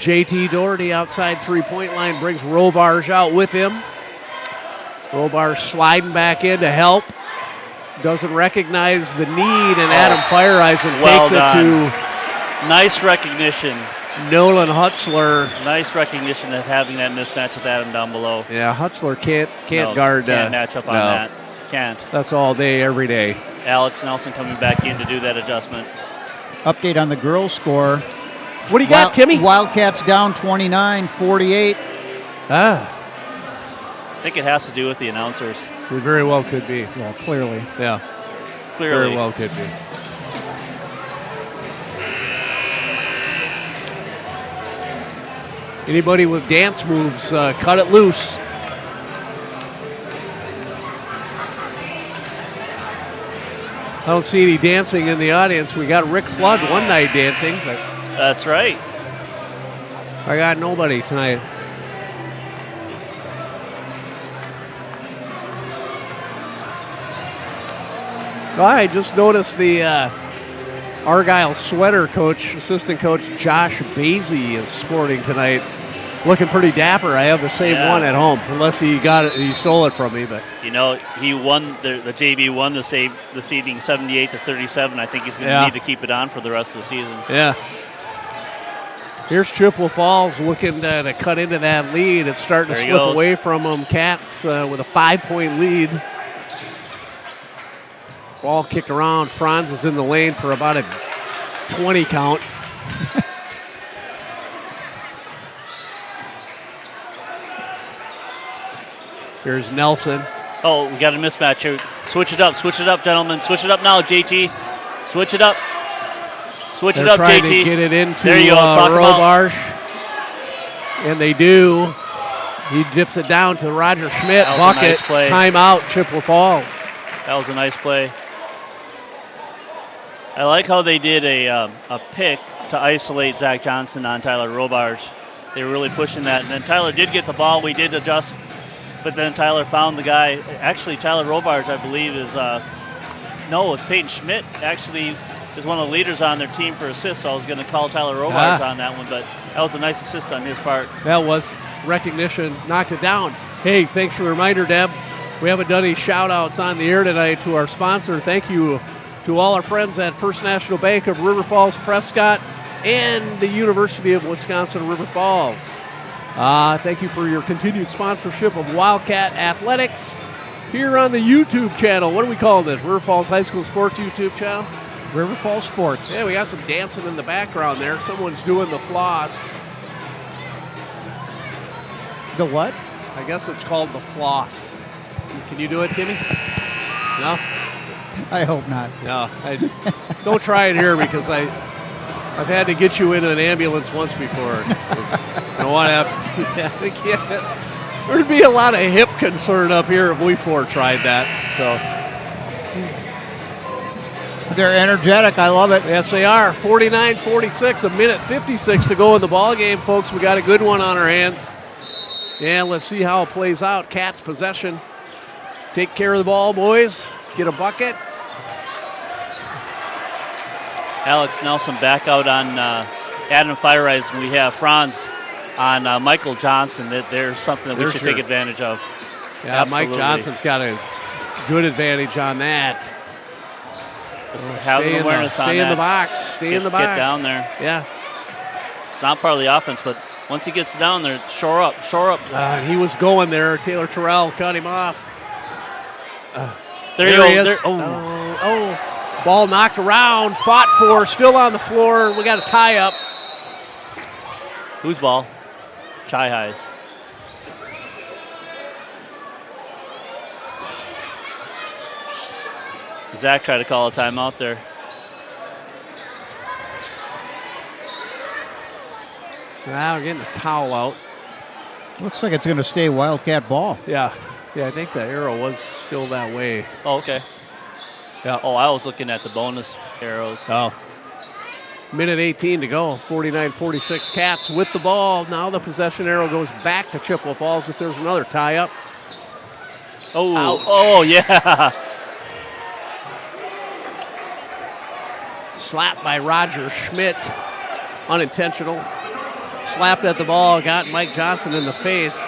JT Doherty outside 3-point line brings Robarge out with him. Robarge sliding back in to help. Doesn't recognize the need, and Adam Feiereisen takes it to nice recognition. Nolan Hutzler. Nice recognition of having that mismatch with Adam down below. Yeah, Hutzler can't guard. Can't match up on that. Can't. That's all day, every day. Alex Nelson coming back in to do that adjustment. Update on the girls' score. What do you got, Timmy? Wildcats down 29-48. I think it has to do with the announcers. It very well could be. Well, clearly. Yeah. Clearly. Very well could be. Anybody with dance moves, cut it loose. I don't see any dancing in the audience. We got Rick Flood one night dancing. But that's right. I got nobody tonight. I just noticed the Argyle Sweater coach, assistant coach Josh Basie is sporting tonight. Looking pretty dapper. I have the same one at home, unless he got it, he stole it from me. But he won the JV won the seeding 78-37. I think he's going to need to keep it on for the rest of the season. Yeah. Here's Chippewa Falls looking to cut into that lead. It's starting to slip away from them. Cats with a 5-point lead. Ball kicked around. Franz is in the lane for about a 20 count. Here's Nelson. Oh, we got a mismatch here. Switch it up, gentlemen. Switch it up now, JT. Switch it up. Switch it up, JT. To get it into there you go. Robarge. And they do. He dips it down to Roger Schmidt. Bucket. Nice play. Timeout, Chippewa Falls. That was a nice play. I like how they did a pick to isolate Zach Johnson on Tyler Robarge. They were really pushing that. And then Tyler did get the ball. We did adjust. But then Tyler found the guy. Actually, Tyler Robarge, I believe, it's Peyton Schmidt. Actually, is one of the leaders on their team for assists. So I was going to call Tyler Robarge on that one. But that was a nice assist on his part. That was recognition. Knocked it down. Hey, thanks for the reminder, Deb. We haven't done any shout-outs on the air tonight to our sponsor. Thank you to all our friends at First National Bank of River Falls, Prescott, and the University of Wisconsin, River Falls. Thank you for your continued sponsorship of Wildcat Athletics here on the YouTube channel. What do we call this? River Falls High School Sports YouTube channel? River Falls Sports. Yeah, we got some dancing in the background there. Someone's doing the floss. The what? I guess it's called the floss. Can you do it, Timmy? No? I hope not. No. Don't try it here because I've had to get you in an ambulance once before. I don't want to have to do that. There'd be a lot of hip concern up here if we four tried that. So they're energetic. I love it. Yes, they are. 49-46, a minute 56 to go in the ball game, folks. We got a good one on our hands. And let's see how it plays out. Cats possession. Take care of the ball, boys. Get a bucket. Alex Nelson back out on Adam Firerise, and we have Franz on Michael Johnson. There's something that we should take advantage of. Yeah, Mike Johnson's got a good advantage on that. Have an awareness on that. Stay in the box. Stay in the box. Get down there. Yeah. It's not part of the offense, but once he gets down there, shore up. He was going there. Taylor Terrell cut him off. There he is. Ball knocked around, fought for, still on the floor. We got a tie-up. Whose ball? Chai High's. Zach tried to call a timeout there. Now we're getting the towel out. Looks like it's going to stay Wildcat ball. Yeah, I think the arrow was still that way. Oh, okay. Yeah. Oh, I was looking at the bonus arrows. Oh. Minute 18 to go. 49-46 Cats with the ball. Now the possession arrow goes back to Chippewa Falls if there's another tie-up. Oh, ouch. Oh, yeah. Slap by Roger Schmidt. Unintentional. Slapped at the ball, got Mike Johnson in the face.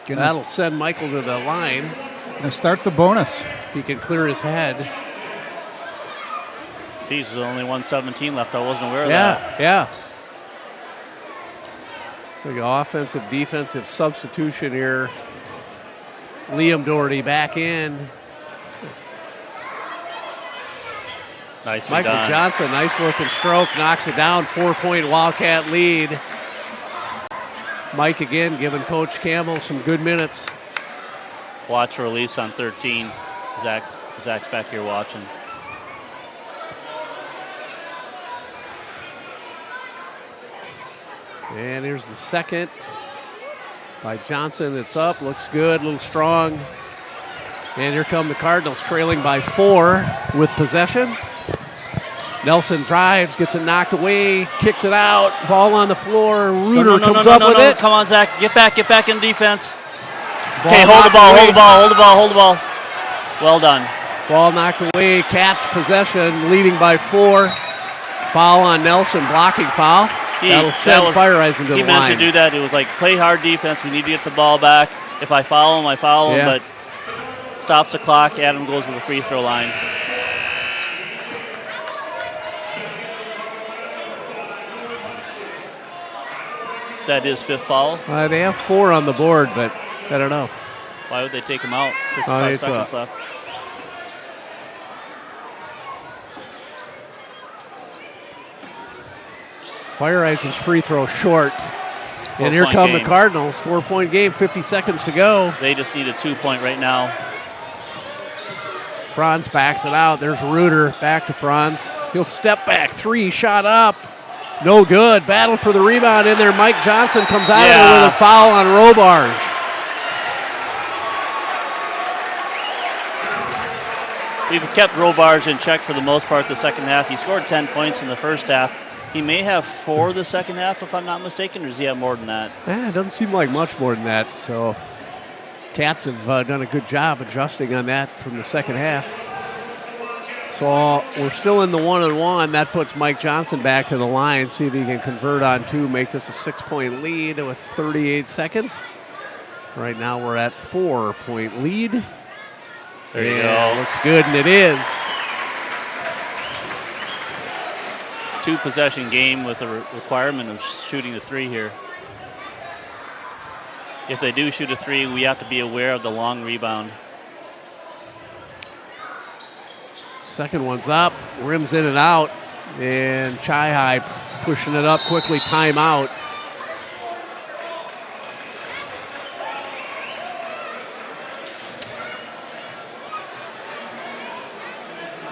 That'll send Michael to the line. And start the bonus. If he can clear his head. Geez, there's only 1:17 left. I wasn't aware of that. Yeah. Like an offensive, defensive substitution here. Liam Doherty back in. Nicely Michael done. Johnson, nice looking stroke, knocks it down. 4-point Wildcat lead. Mike again giving Coach Campbell some good minutes. Watch release on 13. Zach's back here watching. And here's the second by Johnson. It's up, looks good, a little strong. And here come the Cardinals trailing by 4 with possession. Nelson drives, gets it knocked away, kicks it out, ball on the floor. Reuter comes up with it. Come on, Zach, get back in defense. Ball okay, hold the ball. Well done. Ball knocked away, Cats possession, leading by 4. Foul on Nelson, blocking foul. That'll send Firerise into the line. He meant to do that. It was like, play hard defense. We need to get the ball back. If I foul him, I foul him, but stops the clock. Adam goes to the free throw line. Is that his 5th foul? They have 4 on the board, but I don't know. Why would they take him out? 55 seconds left. Fireisen's free throw short. And here come the Cardinals. 4-point game, 50 seconds to go. They just need a 2-point right now. Franz backs it out. There's Reuter back to Franz. He'll step back. 3, shot up. No good. Battle for the rebound in there. Mike Johnson comes out of it with a foul on Robarge. We've kept Robarge in check for the most part the second half. He scored 10 points in the first half. He may have 4 the second half, if I'm not mistaken, or does he have more than that? It doesn't seem like much more than that. So Cats have done a good job adjusting on that from the second half. So we're still in the 1-on-1. That puts Mike Johnson back to the line. See if he can convert on 2, make this a 6-point lead with 38 seconds. Right now we're at 4-point lead. There you go. Looks good, and it is. 2-possession game with a requirement of shooting the 3 here. If they do shoot a 3, we have to be aware of the long rebound. Second one's up, rims in and out, and Chi-Hi pushing it up quickly, timeout.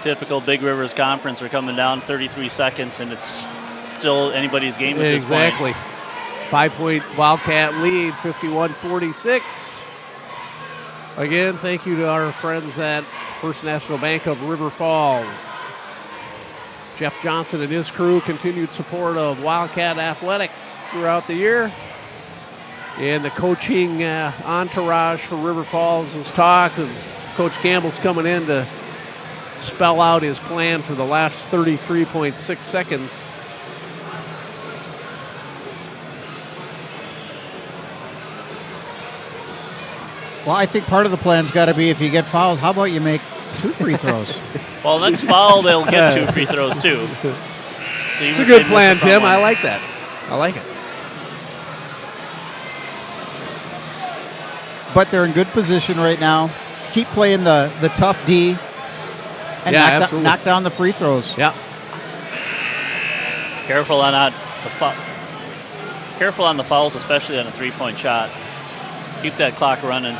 Typical Big Rivers Conference. We're coming down 33 seconds, and it's still anybody's game at this point. Exactly. 5-point Wildcat lead, 51-46. Again, thank you to our friends at First National Bank of River Falls. Jeff Johnson and his crew, continued support of Wildcat athletics throughout the year. And the coaching entourage for River Falls has talked, and Coach Campbell's coming in to spell out his plan for the last 33.6 seconds. Well, I think part of the plan's got to be if you get fouled, how about you make 2 free throws? Well, next foul, they'll get 2 free throws, too. So it's a good plan, Tim. I like that. I like it. But they're in good position right now. Keep playing the tough D and knock down the free throws. Yeah. Careful on Careful on the fouls, especially on a 3-point shot. Keep that clock running.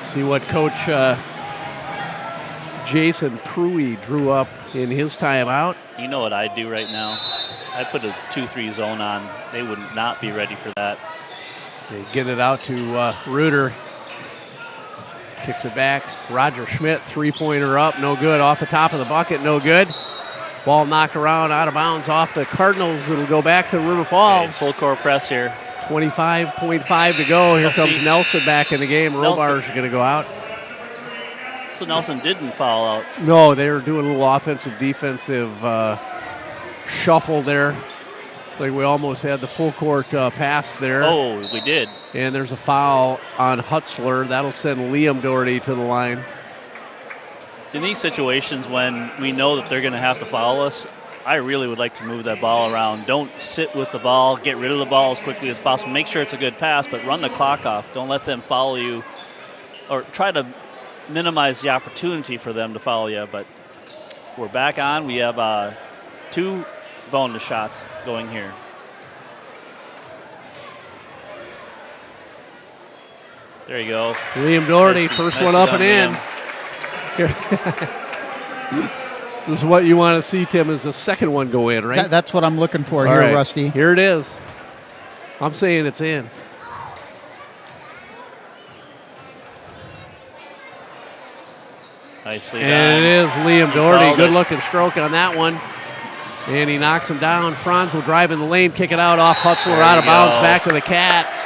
See what Coach Jason Pruitt drew up in his timeout. You know what I'd do right now? I'd put a 2-3 zone on. They would not be ready for that. They get it out to Reuter. Kicks it back. Roger Schmidt, 3-pointer up, no good. Off the top of the bucket, no good. Ball knocked around, out of bounds off the Cardinals. It'll go back to River Falls. Okay, full court press here. 25.5 to go. Here comes Nelson back in the game. Robarge is going to go out. So Nelson didn't foul out. No, they were doing a little offensive-defensive shuffle there. It's like we almost had the full court pass there. Oh, we did. And there's a foul on Hutzler. That'll send Liam Doherty to the line. In these situations when we know that they're going to have to foul us, I really would like to move that ball around. Don't sit with the ball. Get rid of the ball as quickly as possible. Make sure it's a good pass, but run the clock off. Don't let them foul you, or try to minimize the opportunity for them to foul you. But we're back on. We have 2 bonus shots going here. There you go. Liam Doherty, first one up and in. This is what you want to see, Tim, is the second one go in, right? That's what I'm looking for All here, right. Rusty. Here it is. I'm saying it's in. Nicely done. And it is Liam Doherty. Good it. looking stroke on that one. And he knocks him down. Franz will drive in the lane, kick it out off Hutzler, out of bounds, back to the Cats.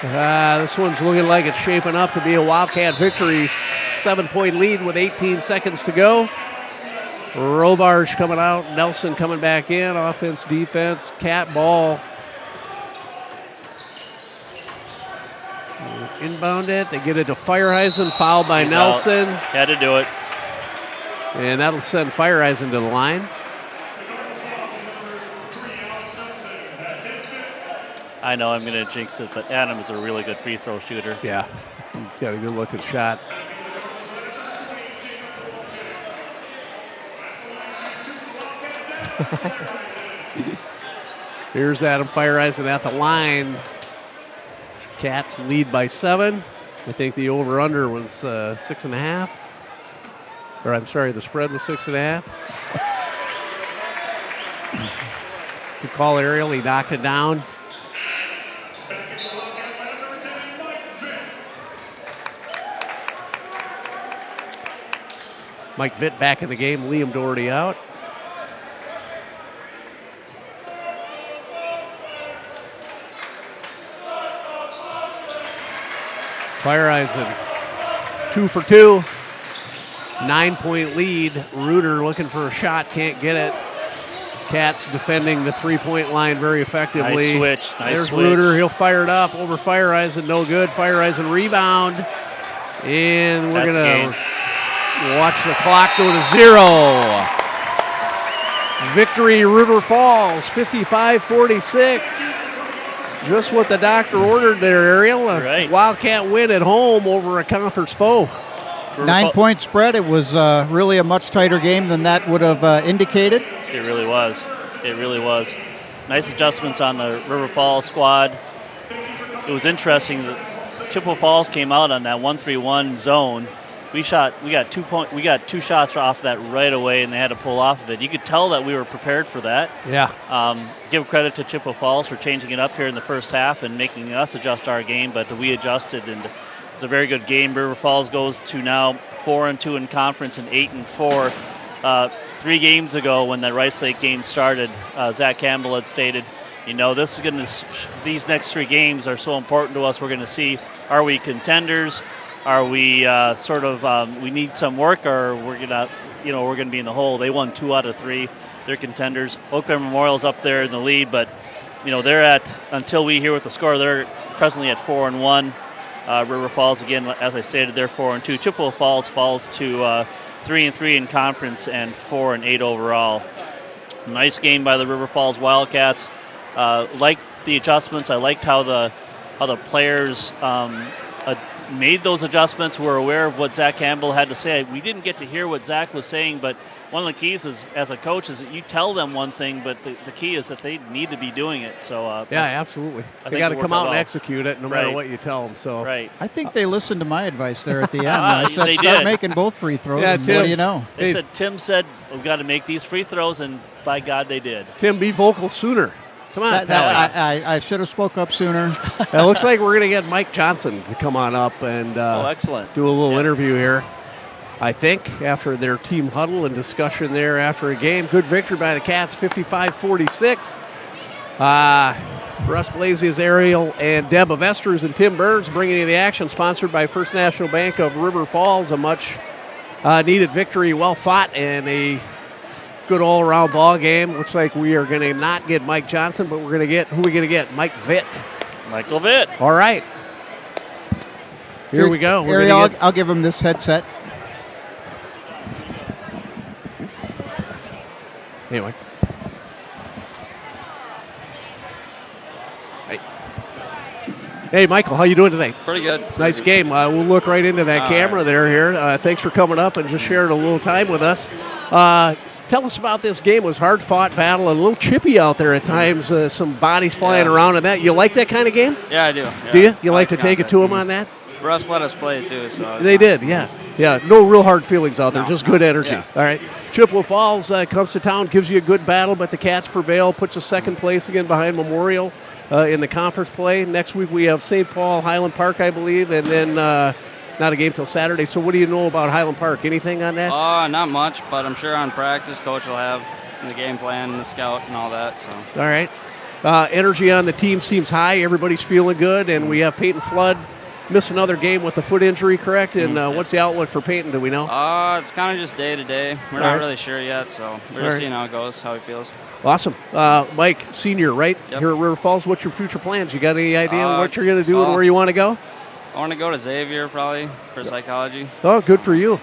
This one's looking like it's shaping up to be a Wildcat victory. 7-point lead with 18 seconds to go. Robarge coming out, Nelson coming back in, offense, defense, Cat ball. Inbound it, they get it to Fireheisen, fouled by Nelson. Had to do it. And that'll send Fireheisen to the line. I know I'm going to jinx it, but Adam is a really good free throw shooter. Yeah, he's got a good looking shot. Here's Adam Fireheisen at the line. Cats lead by 7. I think the over-under was 6.5. Or I'm sorry, the spread was 6.5. The Call aerial. He knocked it down. Mike Vitt back in the game. Liam Doherty out. Fire Eisen, 2 for 2. 9-point lead. Reuter looking for a shot, can't get it. Cats defending the 3-point line very effectively. Nice switch. There's Reuter. He'll fire it up over Fire Eisen. No good. Fire Eisen rebound. And we're going to watch the clock go to 0. Victory, River Falls, 55-46. Just what the doctor ordered there, Ariel. A Wildcat win at home over a conference foe. 9-point spread. It was really a much tighter game than that would have indicated. It really was. It really was. Nice adjustments on the River Falls squad. It was interesting that Chippewa Falls came out on that 1-3-1 zone. We got 2 shots off that right away, and they had to pull off of it. You could tell that we were prepared for that. Yeah. Give credit to Chippewa Falls for changing it up here in the first half and making us adjust our game, but we adjusted, and it's a very good game. River Falls goes to now 4-2 in conference and 8-4. 3 games ago, when the Rice Lake game started, Zach Campbell had stated, this is these next 3 games are so important to us. We're going to see, are we contenders? Are we we need some work, or we're gonna be in the hole? They won 2 out of 3. They're contenders. Eau Claire Memorial's up there in the lead, but they're at, until we hear what the score, they're presently at 4-1. River Falls, again, as I stated, they're 4-2. Chippewa Falls falls to 3-3 in conference and 4-8 overall. Nice game by the River Falls Wildcats. Liked the adjustments. I liked how the players made those adjustments. We're aware of what Zach Campbell had to say. We didn't get to hear what Zach was saying, but one of the keys is, as a coach, is that you tell them one thing, but the key is that they need to be doing it. So yeah, absolutely. They got to come out and execute it no matter what you tell them. So right. I think they listened to my advice there at the end. I said, start making both free throws, and what do you know? Tim said, we've got to make these free throws, and by God, they did. Tim, be vocal sooner. Come on, I should have spoke up sooner. It looks like we're going to get Mike Johnson to come on up and excellent. Do a little interview here. I think after their team huddle and discussion there after a game. Good victory by the Cats, 55-46. Russ Blasius, Ariel, and Deb of Esters and Tim Burns bringing you the action, sponsored by First National Bank of River Falls. A much needed victory, well fought, and a good all-around ball game. Looks like we are going to not get Mike Johnson, but we're going to get, who are we going to get? Mike Vitt. Michael Vitt. All right. Here we go. Ariel, I'll give him this headset. Anyway. Hey, Michael, how you doing today? Pretty good. Nice game. We'll look right into that camera there here. Thanks for coming up and just sharing a little time with us. Tell us about this game. It was hard-fought battle, a little chippy out there at times, some bodies flying around and that. You like that kind of game? Yeah, I do. Yeah. Do you? You like to take it to them on that? Refs let us play it too. So they did, yeah. Yeah, no real hard feelings out there, just good energy. Yeah. All right. Chippewa Falls comes to town, gives you a good battle, but the Cats prevail, puts us second place again behind Memorial in the conference play. Next week we have St. Paul, Highland Park, I believe, and then not a game till Saturday. So what do you know about Highland Park? Anything on that? Not much, but I'm sure on practice, Coach will have the game plan and the scout and all that. So. All right. Energy on the team seems high. Everybody's feeling good, and we have Peyton Flood missed another game with a foot injury, correct? And what's the outlook for Peyton? Do we know? It's kind of just day to day. We're not really sure yet, so we're just seeing how it goes, how he feels. Awesome. Mike, senior, right? Yep. Here at River Falls, what's your future plans? You got any idea what you're going to do and where you want to go? I want to go to Xavier probably for psychology. Oh, good for you.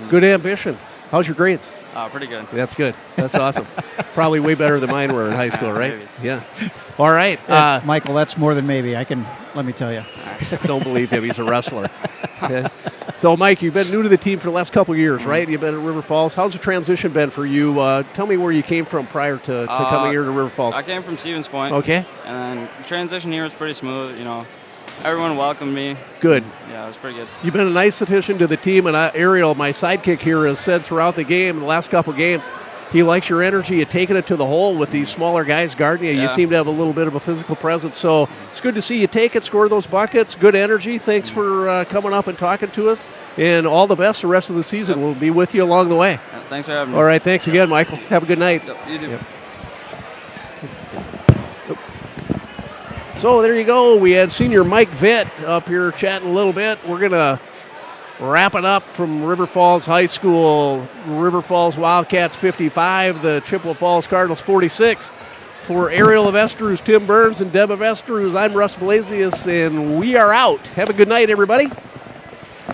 Good ambition. How's your grades? Pretty good. That's good. That's awesome. Probably way better than mine were in high school, right? Maybe. Yeah. All right. Michael, that's more than maybe. Let me tell you. Don't believe him. He's a wrestler. Okay. So, Mike, you've been new to the team for the last couple of years, right? You've been at River Falls. How's the transition been for you? Tell me where you came from prior to coming here to River Falls. I came from Stevens Point. Okay. And then the transition here was pretty smooth, Everyone welcomed me. Good. Yeah, it was pretty good. You've been a nice addition to the team, and Ariel, my sidekick here, has said throughout the game, the last couple of games, he likes your energy. You're taking it to the hole with these smaller guys guarding you. Yeah. You seem to have a little bit of a physical presence. So it's good to see you take it, score those buckets. Good energy. Thanks for coming up and talking to us. And all the best the rest of the season. We'll be with you along the way. Yeah, thanks for having me. All right. Thanks again, Michael. Have a good night. Yep, you too. Yep. So there you go. We had senior Mike Vitt up here chatting a little bit. We're going to wrap it up from River Falls High School. River Falls Wildcats 55, the Chippewa Falls Cardinals 46. For Ariel of Estrus, Tim Burns, and Deb of Estrus, I'm Russ Blasius, and we are out. Have a good night, everybody.